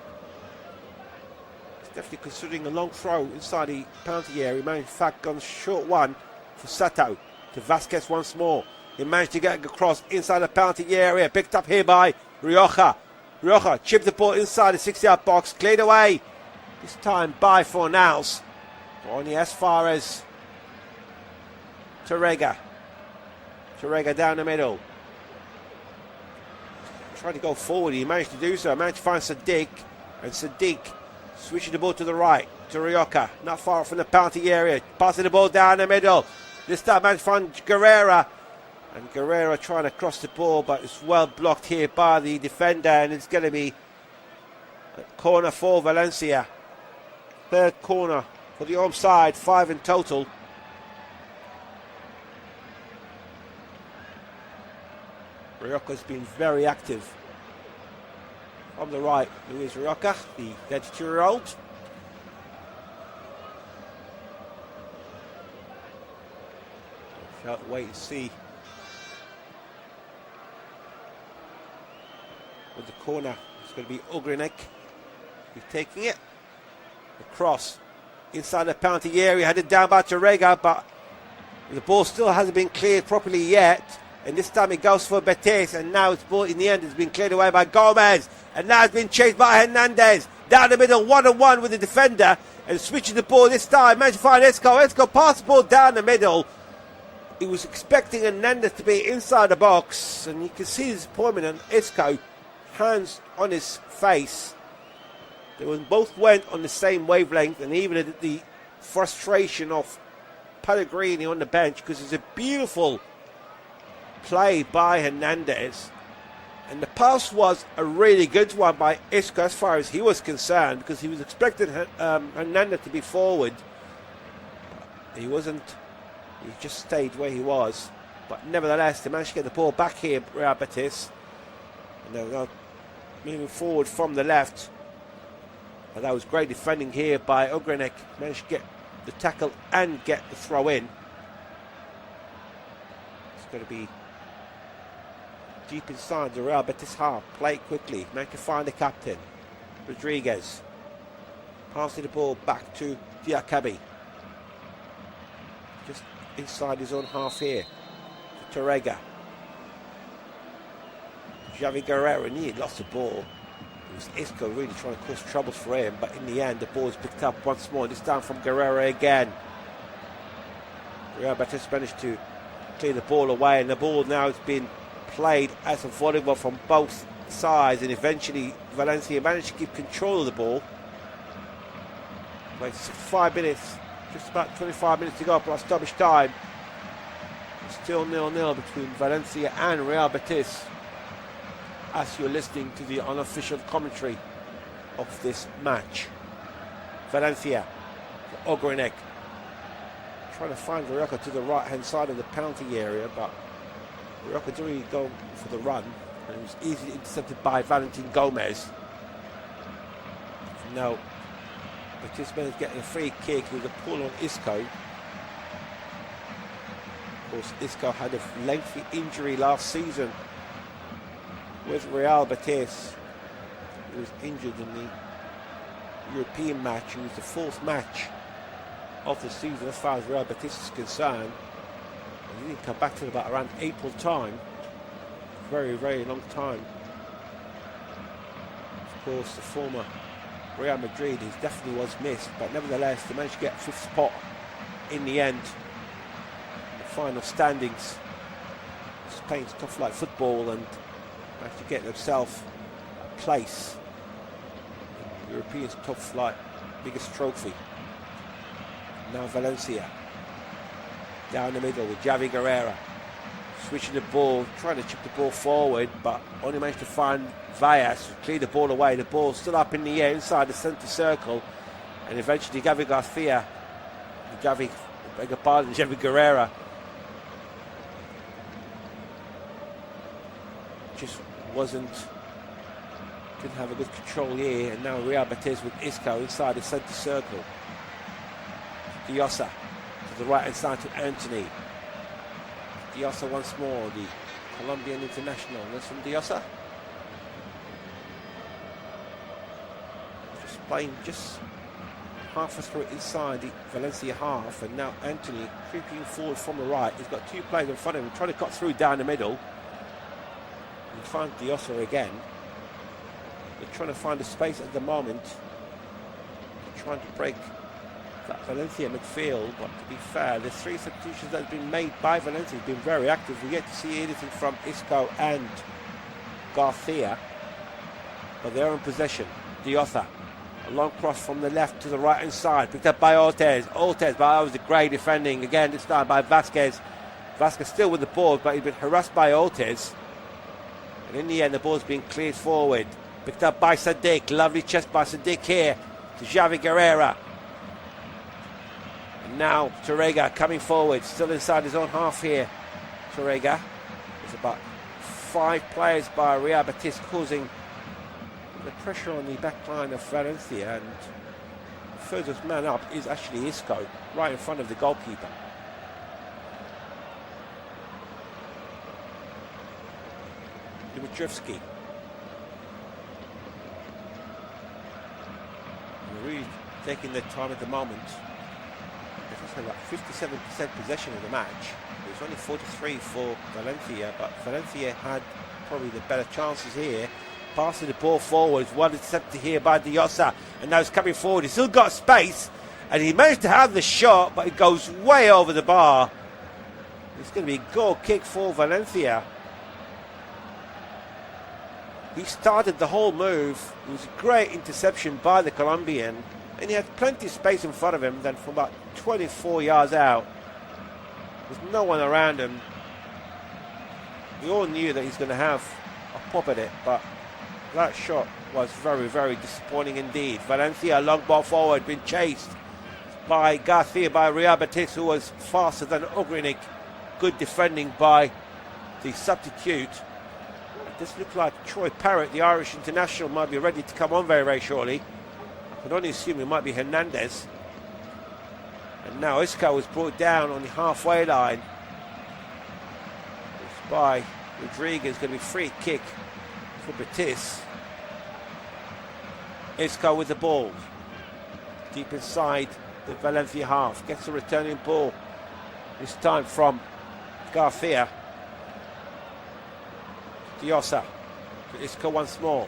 [SPEAKER 1] He's definitely considering a long throw inside the penalty area. He managed, in fact, gone short one for Sato to Vasquez once more. He managed to get across inside the penalty area. Picked up here by Rioja. Rioja chipped the ball inside the 6-yard box. Cleared away. This time by Fornals. Only as far as Torrega. Torrega down the middle. Tried to go forward, he managed to do so. Managed to find Sadiq, and Sadiq switching the ball to the right to Rioja, not far from the penalty area, passing the ball down the middle. This time managed to find Guerrera, and Guerrera trying to cross the ball, but it's well blocked here by the defender, and it's going to be a corner for Valencia. Third corner for the home side, 5 in total. Rioja's been very active. On the right, Luis Rioja, the 32-year-old. Shall wait and see with the corner. It's going to be Ugranek who's taking it. The cross inside the penalty area, headed down by Torrega, but the ball still hasn't been cleared properly yet. And this time it goes for Betis, and now it's ball in the end. It's been cleared away by Gomez, and now it's been chased by Hernandez. Down the middle, 1-on-1 with the defender, and switching the ball this time. Managed to find Isco. Isco passed the ball down the middle. He was expecting Hernandez to be inside the box, and you can see the disappointment on Isco, hands on his face. They both went on the same wavelength, and even the frustration of Pellegrini on the bench, because it's a beautiful play by Hernandez, and the pass was a really good one by Isco as far as he was concerned, because he was expecting Hernandez to be forward. He wasn't. He just stayed where he was, but nevertheless they managed to get the ball back here, Real Betis, and they're now moving forward from the left. And that was great defending here by Ugranek. Managed to get the tackle and get the throw in. It's going to be deep inside the Real Betis half. Play it quickly. Managed to find the captain, Rodriguez. Passing the ball back to Diakabi. Just inside his own half here. To Torrega. Javi Guerrero nearly lost the ball. It was Isco really trying to cause troubles for him, but in the end the ball is picked up once more, this time from Guerrero again. Real Betis managed to clear the ball away, and the ball now has been played as a volleyball from both sides, and eventually Valencia managed to keep control of the ball. Like 5 minutes, just about 25 minutes to go plus stoppage time. It's still 0-0 between Valencia and Real Betis as you're listening to the unofficial commentary of this match. Valencia, Ogrenek trying to find Rioja to the right hand side of the penalty area, but Rioja didn't really go for the run, and it was easily intercepted by Valentin Gomez. Now Betis is getting a free kick with a pull on Isco. Of course, Isco had a lengthy injury last season with Real Betis. He was injured in the European match. It was the fourth match of the season as far as Real Betis is concerned. And he didn't come back till about around April time. Very, very long time. Of course, the former Real Madrid, he definitely was missed, but nevertheless they managed to get fifth spot in the end. In the final standings, Spain's top flight football, and managed to get themselves a place in Europeans' top flight biggest trophy. Now Valencia down the middle with Javi Guerrero switching the ball, trying to chip the ball forward, but only managed to find Vallas to clear the ball away. The ball still up in the air inside the centre circle, and eventually Javi Guerrero just didn't have a good control here, and now Real Betis with Isco inside the centre circle. Diosa to the right hand side to Anthony. Diosa once more, the Colombian international. That's from Diosa. Just playing just half a throw inside the Valencia half, and now Anthony creeping forward from the right. He's got two players in front of him trying to cut through down the middle. You find Diosa again. They're trying to find a space at the moment. They're trying to break that Valencia midfield, but to be fair, the three substitutions that have been made by Valencia have been very active. We get to see anything from Isco and Garcia, but they're in possession. Diosa, a long cross from the left to the right hand side, picked up by Ortez, but that was a great defending again, this time by Vasquez. Vasquez still with the ball, but he's been harassed by Ortez, and in the end the ball's been cleared forward, picked up by Sadiq. Lovely chest by Sadiq here to Javi Guerrero. Now Torrega coming forward, still inside his own half here. Torrega. There's about 5 players by Real Betis causing the pressure on the back line of Valencia, and the furthest man up is actually Isco, right in front of the goalkeeper. Dimitrievski. Really taking their time at the moment. There's about 57% possession of the match. It was only 43 for Valencia, but Valencia had probably the better chances here. Passing the ball forward, one intercepted here by Diosa, and now he's coming forward. He's still got space, and he managed to have the shot, but it goes way over the bar. It's going to be a goal kick for Valencia. He started the whole move. It was a great interception by the Colombian, and he had plenty of space in front of him. Then from about 24 yards out, there's no one around him. We all knew that he's going to have a pop at it, but that shot was very, very disappointing indeed. Valencia, long ball forward, been chased by Garcia, by Real Betis, who was faster than Ogrenik. Good defending by the substitute. This looks like Troy Parrott, the Irish international, might be ready to come on very, very shortly. I can only assume it might be Hernandez. And now Isco was brought down on the halfway line. It's by Rodriguez, going to be free kick for Betis. Isco with the ball. Deep inside the Valencia half. Gets the returning ball. This time from Garcia. Diosa. Isco once more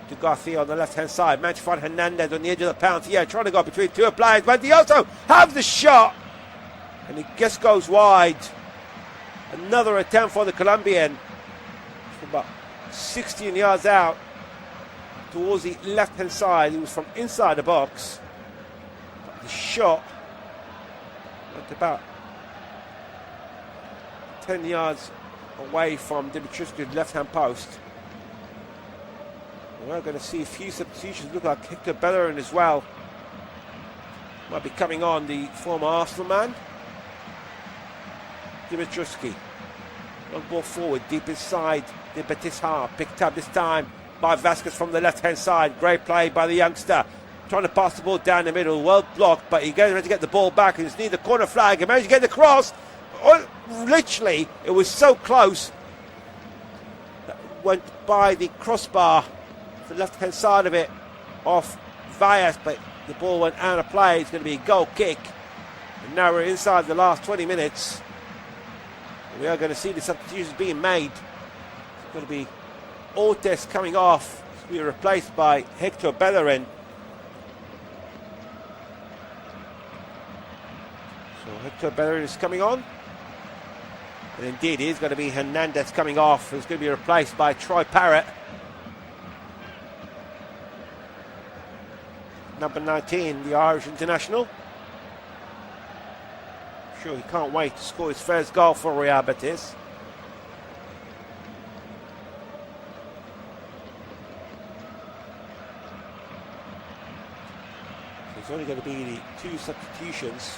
[SPEAKER 1] to Garcia on the left-hand side. Manchester find Hernandez on the edge of the penalty area, trying to go between two players. But he also has the shot, and it just goes wide. Another attempt for the Colombian from about 16 yards out towards the left-hand side. He was from inside the box. But the shot went about 10 yards away from Dimitrescu's left-hand post. We're going to see a few substitutions. Look like Hector Bellerin as well might be coming on, the former Arsenal man. Dimitrescu, long ball forward, deep inside the Betis half, picked up this time by Vasquez from the left-hand side. Great play by the youngster, trying to pass the ball down the middle, well blocked, but he managed to get the ball back. He just needs the corner flag. He managed to get the cross. Literally, it was so close that went by the crossbar, the left-hand side of it, off Valles, but the ball went out of play. It's going to be a goal kick. And now we're inside the last 20 minutes. We are going to see the substitutions being made. It's going to be Ortiz coming off to be replaced by Hector Bellerin. So Hector Bellerin is coming on. And indeed, it is going to be Hernandez coming off. Who's going to be replaced by Troy Parrott. Number 19, the Irish international. I'm sure he can't wait to score his first goal for Real Betis. So it's only going to be the two substitutions.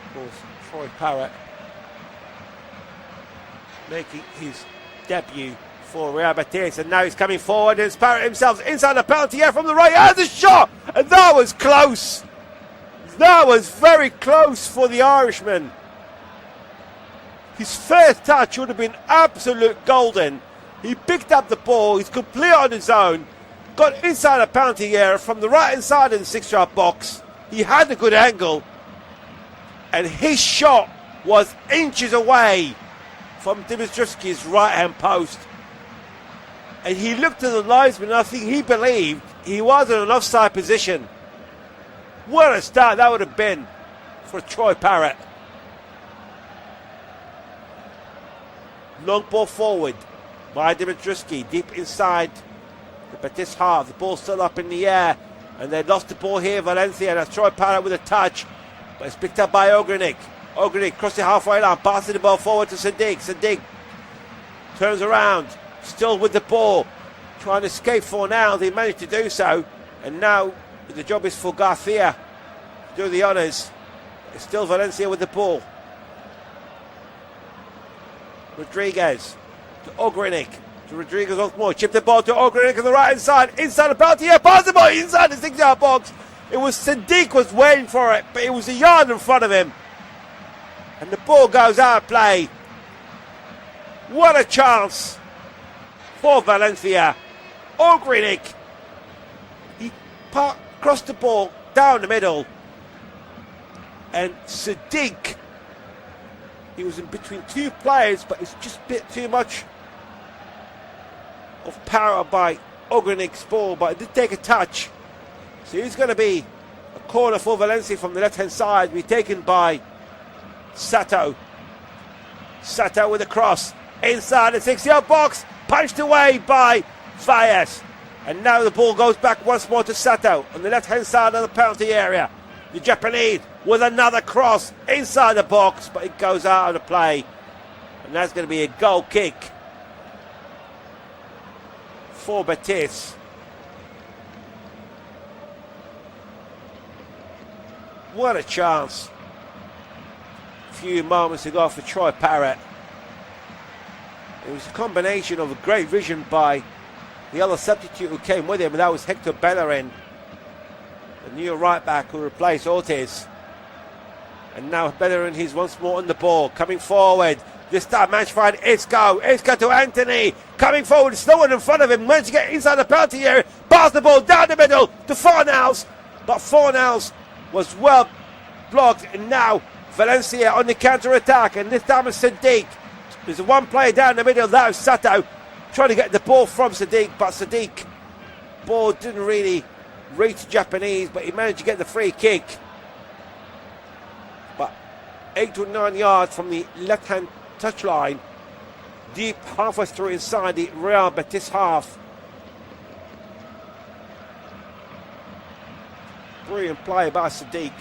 [SPEAKER 1] Of course, Troy Parrott making his debut for Real Betis, and now he's coming forward, and it's Parrott himself inside the penalty area from the right. Has a shot, and that was close. That was very close for the Irishman. His first touch would have been absolute golden. He picked up the ball, he's complete on his own, got inside the penalty area from the right hand side of the 6-yard box. He had a good angle, and his shot was inches away from Dimitrescu's right hand post. And he looked at the linesman, and I think he believed he was in an offside position. What a start that would have been for Troy Parrott. Long ball forward by Dimitrescu, deep inside the Betis half. The ball still up in the air, and they lost the ball here, Valencia, and that's Troy Parrott with a touch. But it's picked up by Ogrinic. Ogrinic crossed the halfway line, passing the ball forward to Sadiq. Sadiq turns around, still with the ball, trying to escape for now. They managed to do so, and now the job is for Garcia to do the honours. It's still Valencia with the ball. Rodriguez to Ogrinic. To Rodriguez once more. Chip the ball to Ogrinic on the right hand side. Inside the penalty area. Pass the ball inside the 6-yard box. It was Sadiq was waiting for it, but it was a yard in front of him. And the ball goes out of play. What a chance for Valencia. Ogrinic. He crossed the ball down the middle. And Sadiq, he was in between two players, but it's just a bit too much of power by Ogrenic's ball, but it did take a touch. So it's going to be a corner for Valencia from the left-hand side, be taken by Sato. Sato with a cross inside the 6-yard box, punched away by Valles. And now the ball goes back once more to Sato on the left-hand side of the penalty area. The Japanese with another cross inside the box, but it goes out of the play. And that's going to be a goal kick for Betis. What a chance a few moments ago for Troy Parrott. It was a combination of a great vision by the other substitute who came with him, and that was Hector Bellerin, the new right back who replaced Ortiz. And now Bellerin, he's once more on the ball, coming forward. This time managed to find Isco. Isco to Anthony, coming forward, slower in front of him, managed to get inside the penalty area, pass the ball down the middle to Fornals, but Fornals was well blocked, and now Valencia on the counter-attack, and this time it's Sadiq There's one player down the middle, that was Sato, trying to get the ball from Sadiq, but Sadiq, ball didn't really reach Japanese, but he managed to get the free kick. But 8 to 9 yards from the left-hand touchline, deep halfway through inside the Real Betis half. Brilliant play by Sadiq.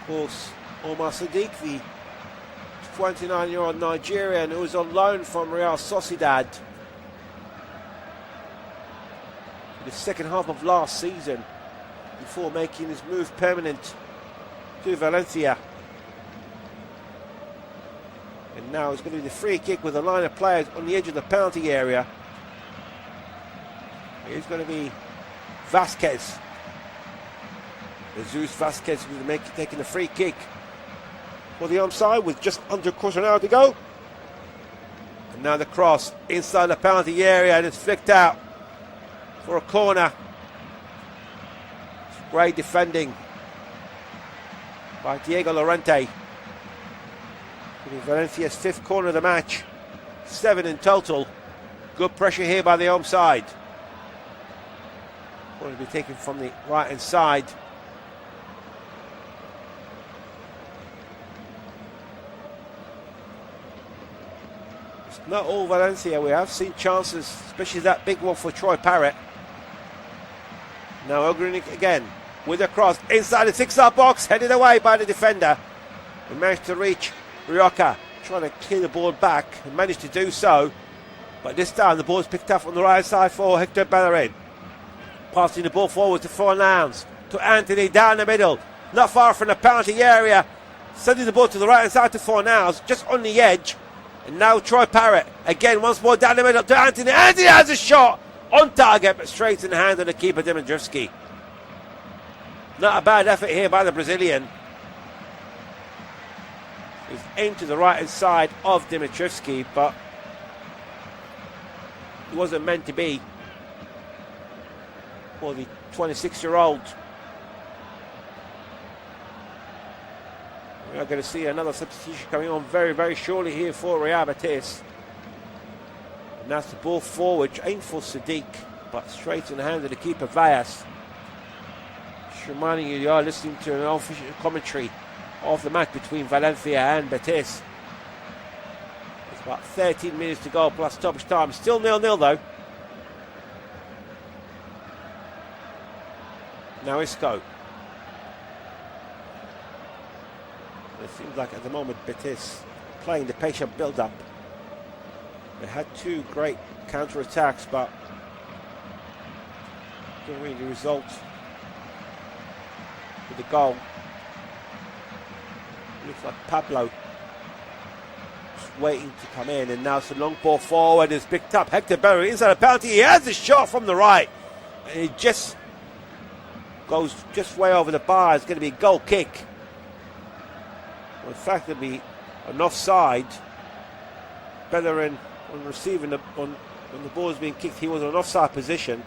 [SPEAKER 1] Of course, Omar Sadiq, the 29-year-old Nigerian who was on loan from Real Sociedad in the second half of last season before making his move permanent to Valencia. And now it's going to be the free kick with a line of players on the edge of the penalty area. It's going to be Vasquez. Jesus Vasquez is going to be taking the free kick for the onside with just under a quarter an hour to go. And now the cross inside the penalty area and it's flicked out for a corner. Great defending by Diego Llorente. Valencia's 5th corner of the match, 7 in total. Good pressure here by the home side. Going to be taken from the right hand side. It's not all Valencia. We have seen chances, especially that big one for Troy Parrott. Now Ogrinic again with a cross inside the 6-yard box, headed away by the defender. He managed to reach Rioja, trying to clear the ball back, and managed to do so. But this time the ball's picked up on the right side for Hector Bellerin. Passing the ball forward to Fornals, to Anthony down the middle, not far from the penalty area. Sending the ball to the right hand side to Fornals, just on the edge. And now Troy Parrott, again once more down the middle to Anthony. Anthony has a shot on target, but straight in the hand of the keeper, Dimitrovski. Not a bad effort here by the Brazilian. He's aimed to the right hand side of Dimitrovski, but it wasn't meant to be for the 26-year-old. We are going to see another substitution coming on very, very shortly here for Real Betis. And that's the ball forward, aimed for Sadiq, but straight in the hand of the keeper, Vallas. Just reminding you are listening to an official commentary of the match between Valencia and Betis. It's about 13 minutes to go plus stoppage time. Still 0-0 though. Now Isco. It seems like at the moment Betis playing the patient build-up. They had 2 great counter-attacks, but didn't really result with the goal. Looks like Pablo just waiting to come in, and now it's a long ball forward. It's picked up. Hector Bellerin inside the penalty. He has a shot from the right, and it just goes just way over the bar. It's going to be a goal kick. Well, in fact, it'll be an offside. Bellerin on receiving when the ball was being kicked, he was in an offside position.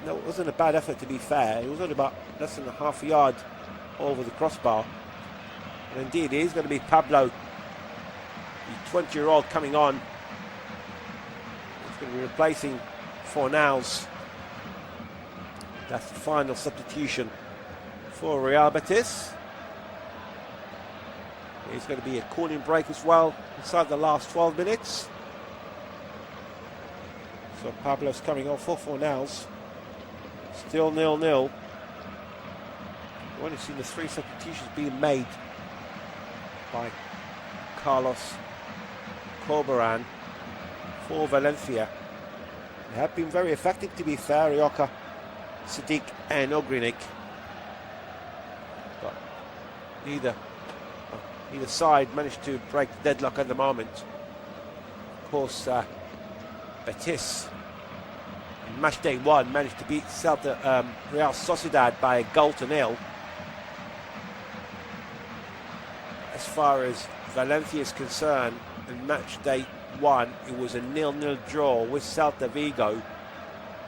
[SPEAKER 1] No, it wasn't a bad effort, to be fair. It was only about less than a half a yard over the crossbar. And indeed, it is going to be Pablo, the 20-year-old, coming on. He's going to be replacing Fornals. That's the final substitution for Real Betis. There's going to be a cooling break as well inside the last 12 minutes. So Pablo's coming on for Fornals. Still 0-0. We've only seen the 3 substitutions being made by Carlos Corberan for Valencia. They have been very effective, to be fair, Rioja, Sadiq and Ogrinic. But neither side managed to break the deadlock at the moment. Of course, Betis in match day 1 managed to beat Real Sociedad by a goal to 0. As far as Valencia is concerned, in match day 1 it was a 0-0 draw with Celta Vigo.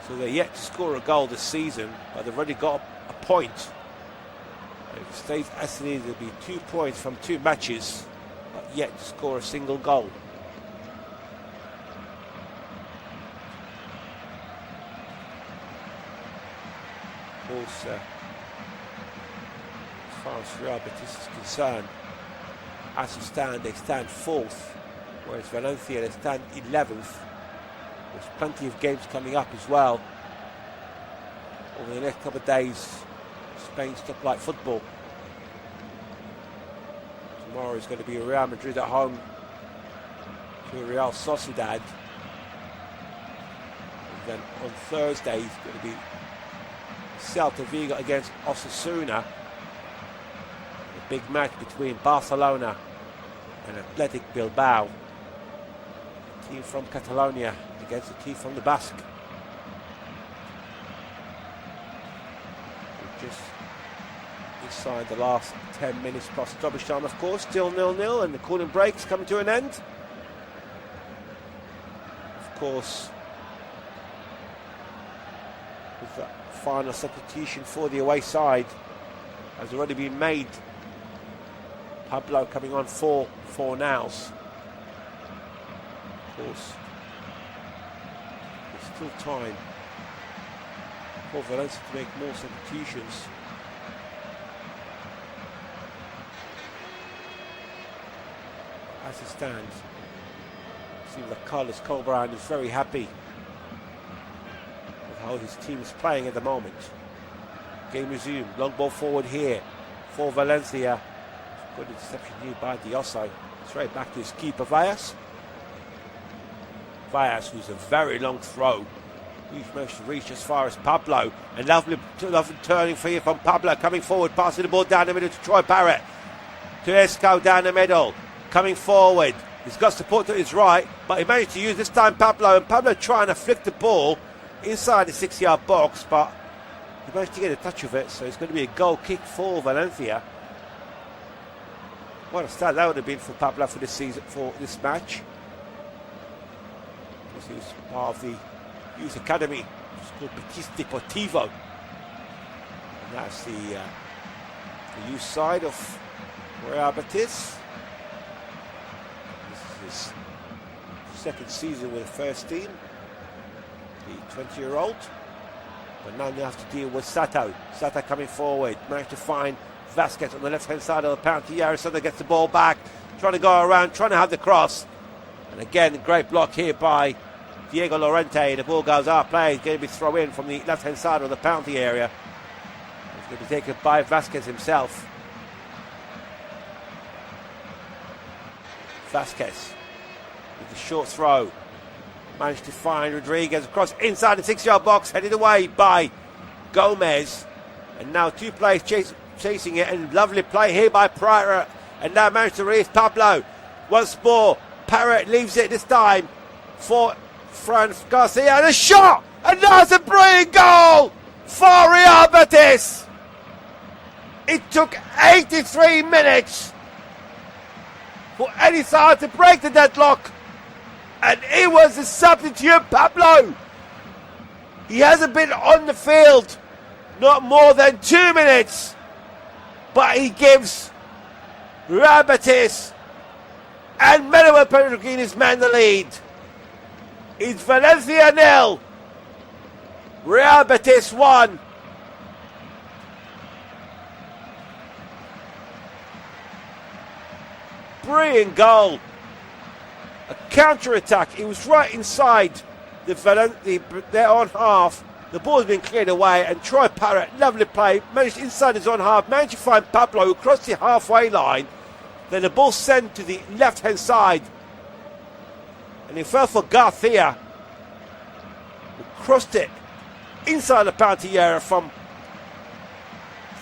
[SPEAKER 1] So they're yet to score a goal this season, but they've already got a point. And If it stays as it is, it'll be 2 points from 2 matches, but yet to score a single goal. Of course, as far as Real Betis is concerned, as you stand, they stand 4th, whereas Valencia, they stand 11th. There's plenty of games coming up as well over the next couple of days. Spain's top flight football. Tomorrow is going to be Real Madrid at home to Real Sociedad. And then on Thursday it's going to be Celta Vigo against Osasuna. A big match between Barcelona and Athletic Bilbao. A team from Catalonia against a team from the Basque. We've just inside the last 10 minutes plus stoppage time, of course. Still 0-0, and the cooling break's coming to an end. Of course, with the final substitution for the away side has already been made. Pablo coming on for Fornals. Of course, there's still time for Valencia to make more substitutions. As it stands, it seems like Carlos Colbrand is very happy with how his team is playing at the moment. Game resumed. Long ball forward here for Valencia. Good interception here by Diosso. Straight back to his keeper, Vallas. Vallas, who's a very long throw. He's managed to reach as far as Pablo. And lovely turning for here from Pablo. Coming forward, passing the ball down the middle to Troy Barrett. To Esco down the middle. Coming forward. He's got support to his right, but he managed to use this time Pablo. And Pablo trying to flick the ball inside the 6-yard box, but he managed to get a touch of it. So it's going to be a goal kick for Valencia. What a start that would have been for Pablo for this season, for this match. He was part of the youth academy, it's called Betis Deportivo. And that's the youth side of Real Betis. This is his second season with the first team, the 20-year-old. But now they have to deal with Sato. Sato coming forward, managed to find Vasquez on the left-hand side of the penalty area. So they gets the ball back, trying to go around, trying to have the cross. And again, a great block here by Diego Llorente. The ball goes out, play, going to be thrown in from the left-hand side of the penalty area. It's going to be taken by Vasquez himself. Vasquez with the short throw. Managed to find Rodriguez across inside the 6-yard box, headed away by Gomez. And now two players chasing it, and lovely play here by Pryor. And now managed to release Pablo. Once more, Parrott leaves it this time for Fran Garcia. And a shot! And that's a brilliant goal for Real Betis. It took 83 minutes for any side to break the deadlock. And it was the substitute Pablo. He hasn't been on the field not more than 2 minutes, but he gives Real Betis and Manuel Pellegrini's man the lead. It's Valencia 0, Real Betis 1. Brilliant goal. A counter-attack. It was right inside their own half. The ball's been cleared away, and Troy Parrott, lovely play, managed inside his own half, managed to find Pablo, who crossed the halfway line. Then the ball sent to the left-hand side, and it fell for Garcia, who crossed it inside the penalty area from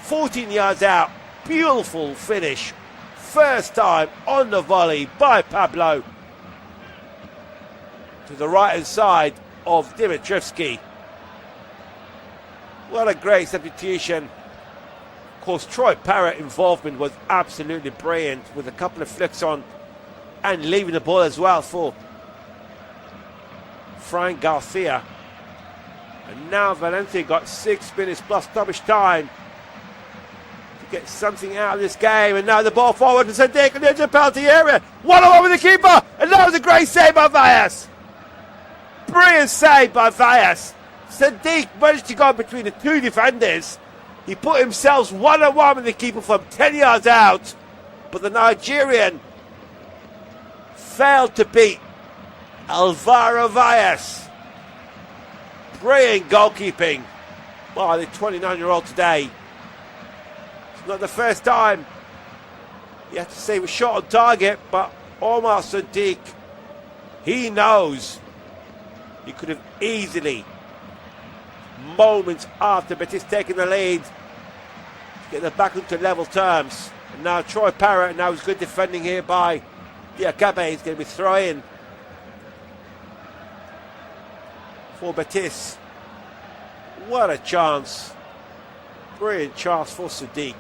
[SPEAKER 1] 14 yards out. Beautiful finish. First time on the volley by Pablo to the right-hand side of Dimitrievski. What a great substitution. Of course, Troy Parrott involvement was absolutely brilliant, with a couple of flicks on and leaving the ball as well for Fran Garcia. And now Valencia got 6 minutes plus stoppage time to get something out of this game. And now the ball forward to Sadiq and into the penalty area. 1-on-1 with the keeper. And that was a great save by Valles. Brilliant save by Valles. Sadiq managed to go between the two defenders. He put himself 1-on-1 with the keeper from 10 yards out. But the Nigerian failed to beat Alvaro Valles. Brilliant goalkeeping by the 29-year-old today. It's not the first time you have to save a shot on target, but Omar Sadiq, he knows he could have easily, moments after Betis taking the lead, get them back into level terms. And now Troy Parrott, now it's good defending here by Diakabe. He's going to be throwing for Betis. What a chance. Brilliant chance for Sadiq.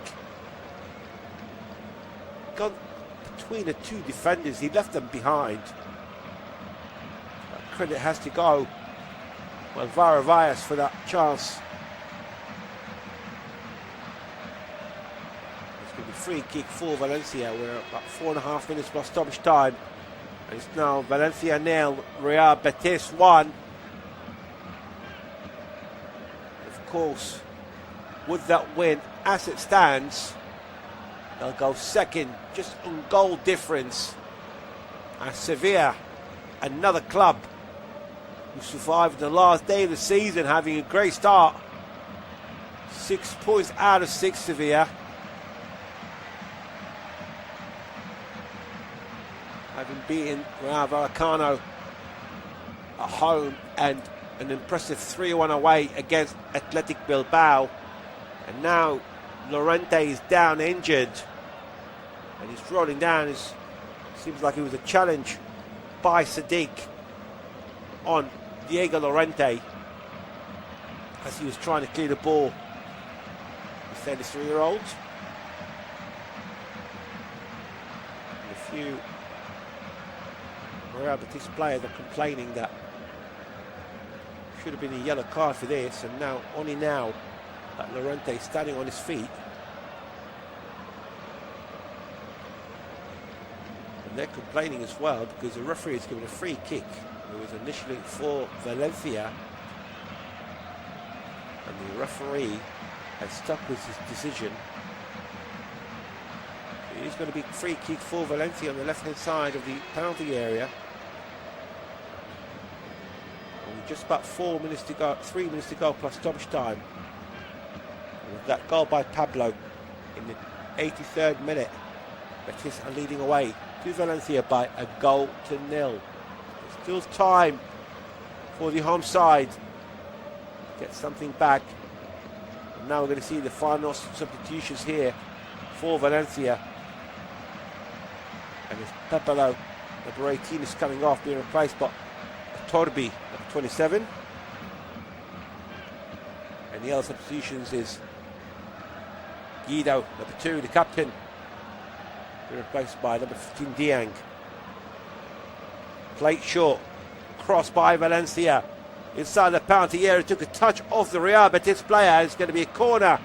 [SPEAKER 1] Gone between the two defenders. He left them behind. That credit has to go to Alvaro Valles for that chance. It's going to be free kick for Valencia. We're about 4.5 minutes plus stoppage time. And it's now Valencia 0, Real Betis 1. Of course, with that win, as it stands, they'll go second, just on goal difference. And Sevilla, another club who survived the last day of the season, having a great start. 6 points out of 6, Sevilla. Having beaten Rayo Vallecano at home and an impressive 3-1 away against Athletic Bilbao. And now Llorente is down injured and he's rolling down. It seems like it was a challenge by Sadiq on Diego Llorente as he was trying to clear the ball. The 33-year-old. A few Real Betis players are complaining that should have been a yellow card for this, and now only now that Llorente is standing on his feet. And they're complaining as well because the referee has given a free kick. It was initially for Valencia, and the referee has stuck with his decision. It is going to be free kick for Valencia on the left-hand side of the penalty area. And just about 4 minutes to go, 3 minutes to go plus stoppage time. And with that goal by Pablo in the 83rd minute, Betis are leading away to Valencia by a goal to nil. There's still time for the home side to get something back. And now we're going to see the final substitutions here for Valencia. And it's Pepelo, number 18, is coming off, being replaced by Torbi, number 27. And the other substitutions is Guido, number 2, the captain, being replaced by number 15, Diang. Plate short, cross by Valencia. Inside the penalty area, took a touch off the Real Betis player. It's going to be a corner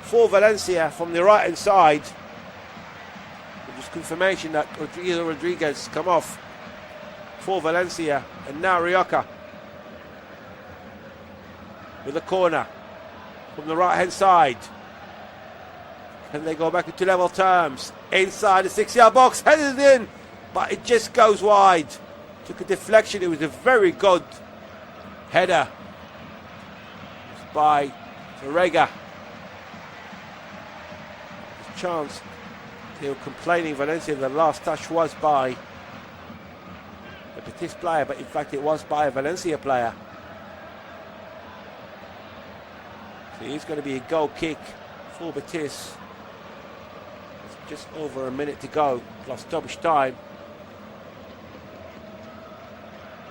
[SPEAKER 1] for Valencia from the right hand side. Just confirmation that Rodriguez come off for Valencia, and now Rioja with a corner from the right hand side. Can they go back into level terms? Inside the 6-yard box, headed in, but it just goes wide. Took a deflection. It was a very good header by Torrega. Chance. They were complaining, Valencia, the last touch was by a Betis player, but in fact it was by a Valencia player. So it's going to be a goal kick for Betis. It's just over a minute to go, plus stoppage time.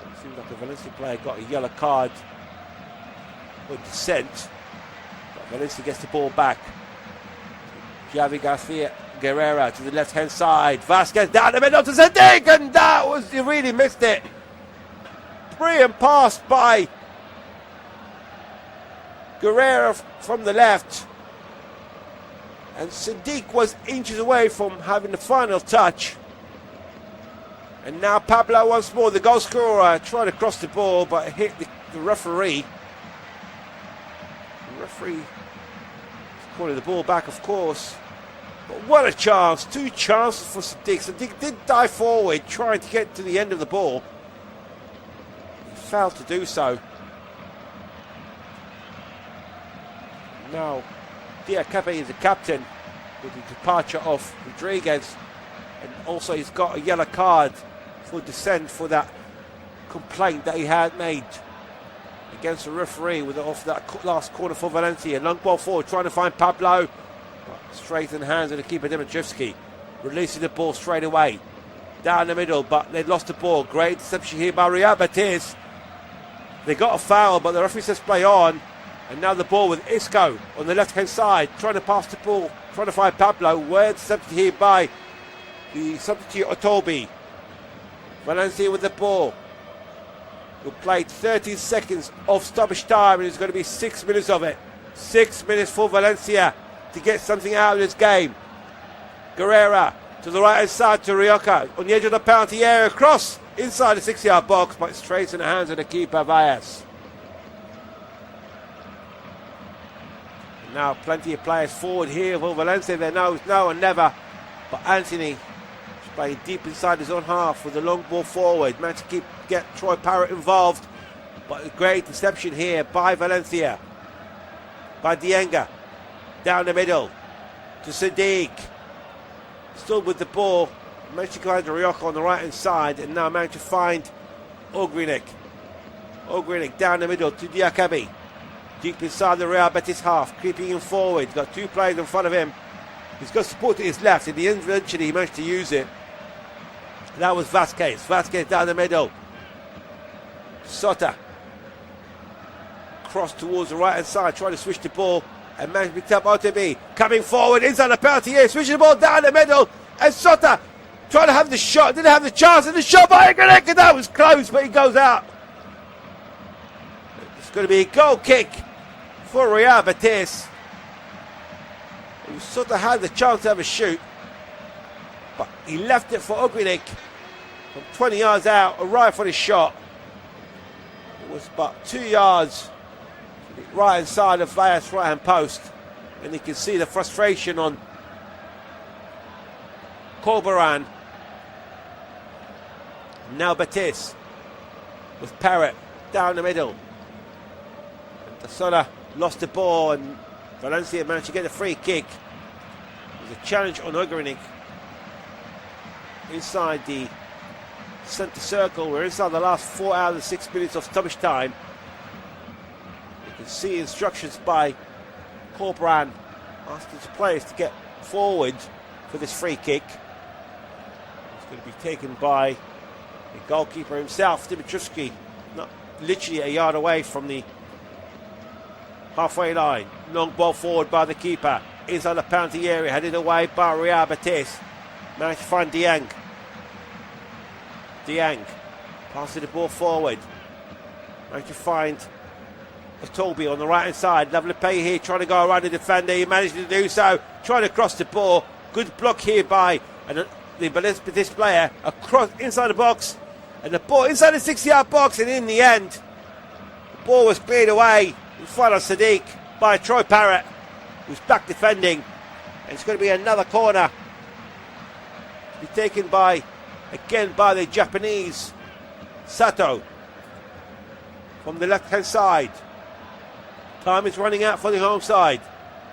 [SPEAKER 1] It seems like a Valencia player got a yellow card for dissent, but Valencia gets the ball back. Javi Garcia Guerrera to the left-hand side. Vasquez down the middle to Sadiq, and that was, he really missed it. Brilliant pass by Guerrera from the left. And Sadiq was inches away from having the final touch. And now Pablo once more, the goal scorer, tried to cross the ball but hit the referee. The referee is calling the ball back, of course. But what a chance, 2 chances for Sadiq. Sadiq did dive forward trying to get to the end of the ball. He failed to do so. Now Diakabe is the captain with the departure of Rodriguez, and also he's got a yellow card for dissent for that complaint that he had made against the referee off that last corner for Valencia. Long ball forward, trying to find Pablo, but straight in the hands of the keeper Dimitrievski, releasing the ball straight away down the middle, but they lost the ball. Great interception here by Real Betis. They got a foul, but the referee says play on. And now the ball with Isco on the left-hand side, trying to pass the ball, trying to find Pablo. Well intercepted here by the substitute Otobi. Valencia with the ball. Who played 30 seconds of stoppage time, and it's going to be 6 minutes of it. 6 minutes for Valencia to get something out of this game. Guerrera to the right-hand side to Rioja on the edge of the penalty area. Cross inside the 6-yard box, but straight in the hands of the keeper, Valles. Now plenty of players forward here for Valencia. They know it's now or never. But Anthony is playing deep inside his own half with a long ball forward. Managed to get Troy Parrott involved. But a great interception here by Valencia. By Dienga. Down the middle to Sadiq. Still with the ball. Managed to find Rioja on the right hand side. And now managed to find Ogrinik. Ogrinik down the middle to Diakabe. Deep inside the Real Betis half, creeping in forward. He's got 2 players in front of him. He's got support to his left. In the end, eventually, he managed to use it. That was Vasquez. Vasquez down the middle. Sota. Cross towards the right-hand side, trying to switch the ball. And managed to pick up Otobi. Coming forward, inside the penalty area, switching the ball down the middle. And Sota trying to have the shot. Didn't have the chance. And the shot by Igorek. And that was close, but he goes out. It's going to be a goal kick for Real Betis. He sort of had the chance to have a shoot, but he left it for Ogrinik from 20 yards out, a right footed shot. It was about 2 yards to the right hand side of Valles' right hand post, and you can see the frustration on Corberan. Now Betis with Parrott down the middle. Tassola lost the ball, and Valencia managed to get a free kick. There's a challenge on Ogrinik inside the centre circle. We're inside the last 4 hours and 6 minutes of stoppage time. You can see instructions by Corberan asking the players to get forward for this free kick. It's going to be taken by the goalkeeper himself, Dimitrievski, not literally a yard away from the halfway line. Long ball forward by the keeper. Inside the penalty area, headed away by Real Betis. Managed to find Dieng. Dieng passing the ball forward. Managed to find Otobi on the right hand side. Lovely play here, trying to go around the defender. He managed to do so. Trying to cross the ball. Good block here by the Betis player. Across inside the box. And the ball inside the 6-yard box. And in the end, the ball was cleared away in front of Sadiq by Troy Parrott, who's back defending. And it's going to be another corner to be taken by the Japanese Sato from the left hand side. Time is running out for the home side.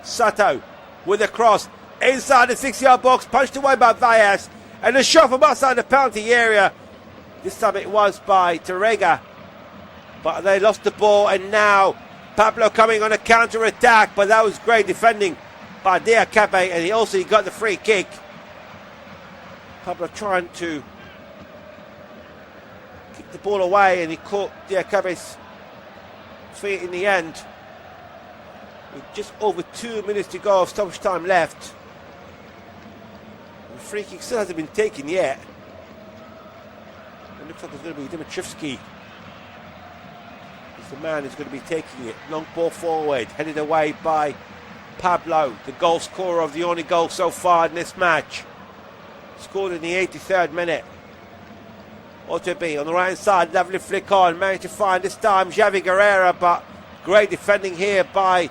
[SPEAKER 1] Sato with a cross inside the 6-yard box, punched away by Valles, and a shot from outside the penalty area. This time it was by Terrega, but they lost the ball, and now Pablo coming on a counter-attack, but that was great defending by Diakabe, and he got the free kick. Pablo trying to kick the ball away, and he caught Diakabe's feet in the end. With just over 2 minutes to go of stoppage time left. The free kick still hasn't been taken yet. It looks like it's going to be Dimitrievski. The man is going to be taking it. Long ball forward, headed away by Pablo, the goal scorer of the only goal so far in this match, scored in the 83rd minute. Otobi on the right hand side, lovely flick on, managed to find this time Xavi Guerrera, but great defending here by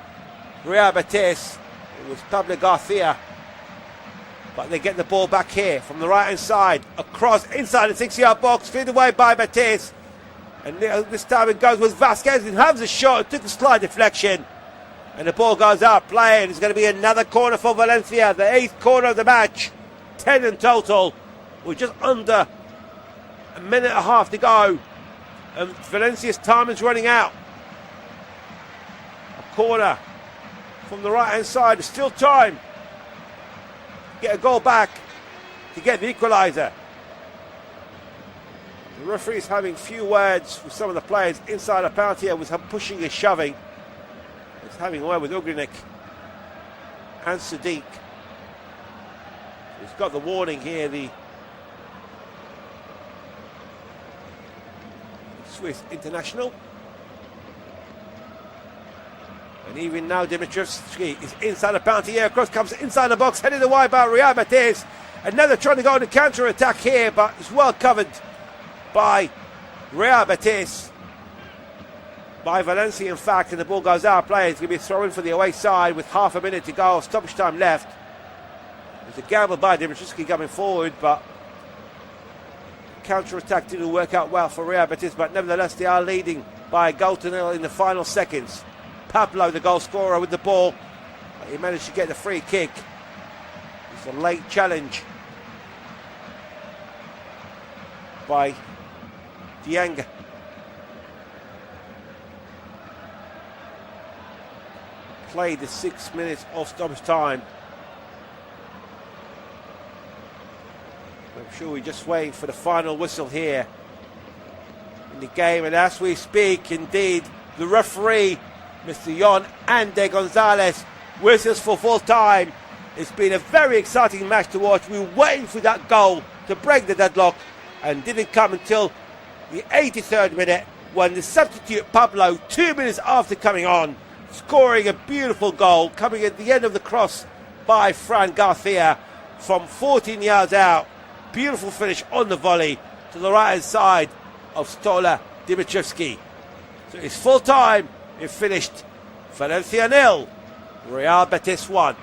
[SPEAKER 1] Real Betis. It was Pablo Garcia, but they get the ball back here from the right hand side, across inside the 6-yard box, feed away by Betis, and this time it goes with Vasquez, who has a shot, it took a slight deflection, and the ball goes out playing. It's going to be another corner for Valencia, the 8th corner of the match, 10 in total, with just under a minute and a half to go, and Valencia's time is running out. A corner from the right hand side, there's still time to get a goal back, to get the equaliser. The referee is having few words with some of the players inside the penalty area, with some pushing and shoving. He's having a word with Ugrinik and Sadiq. He's got the warning here, the Swiss international. And even now Dimitrievski is inside the penalty area, cross comes inside the box, headed away by Real Betis. And now they're trying to go on the counter attack here, but it's well covered by Real Betis, by Valencia in fact, and the ball goes out of play. It's going to be thrown for the away side with half a minute to go, stoppage time left. There's a gamble by Dimitrievski coming forward, but counter-attack didn't work out well for Real Betis, but nevertheless they are leading by a goal to nil in the final seconds. Pablo, the goal scorer, with the ball. He managed to get the free kick. It's a late challenge by Dieng. Played the 6 minutes of stoppage time. I'm sure we're just waiting for the final whistle here in the game, and as we speak, indeed, the referee, Mr. Jon Ande Gonzalez, whistles for full time. It's been a very exciting match to watch. We were waiting for that goal to break the deadlock, and didn't come until the 83rd minute, when the substitute Pablo, 2 minutes after coming on, scoring a beautiful goal, coming at the end of the cross by Fran Garcia from 14 yards out. Beautiful finish on the volley to the right hand side of Stola Dimitrievski. So it's full time. It finished Valencia 0, Real Betis 1.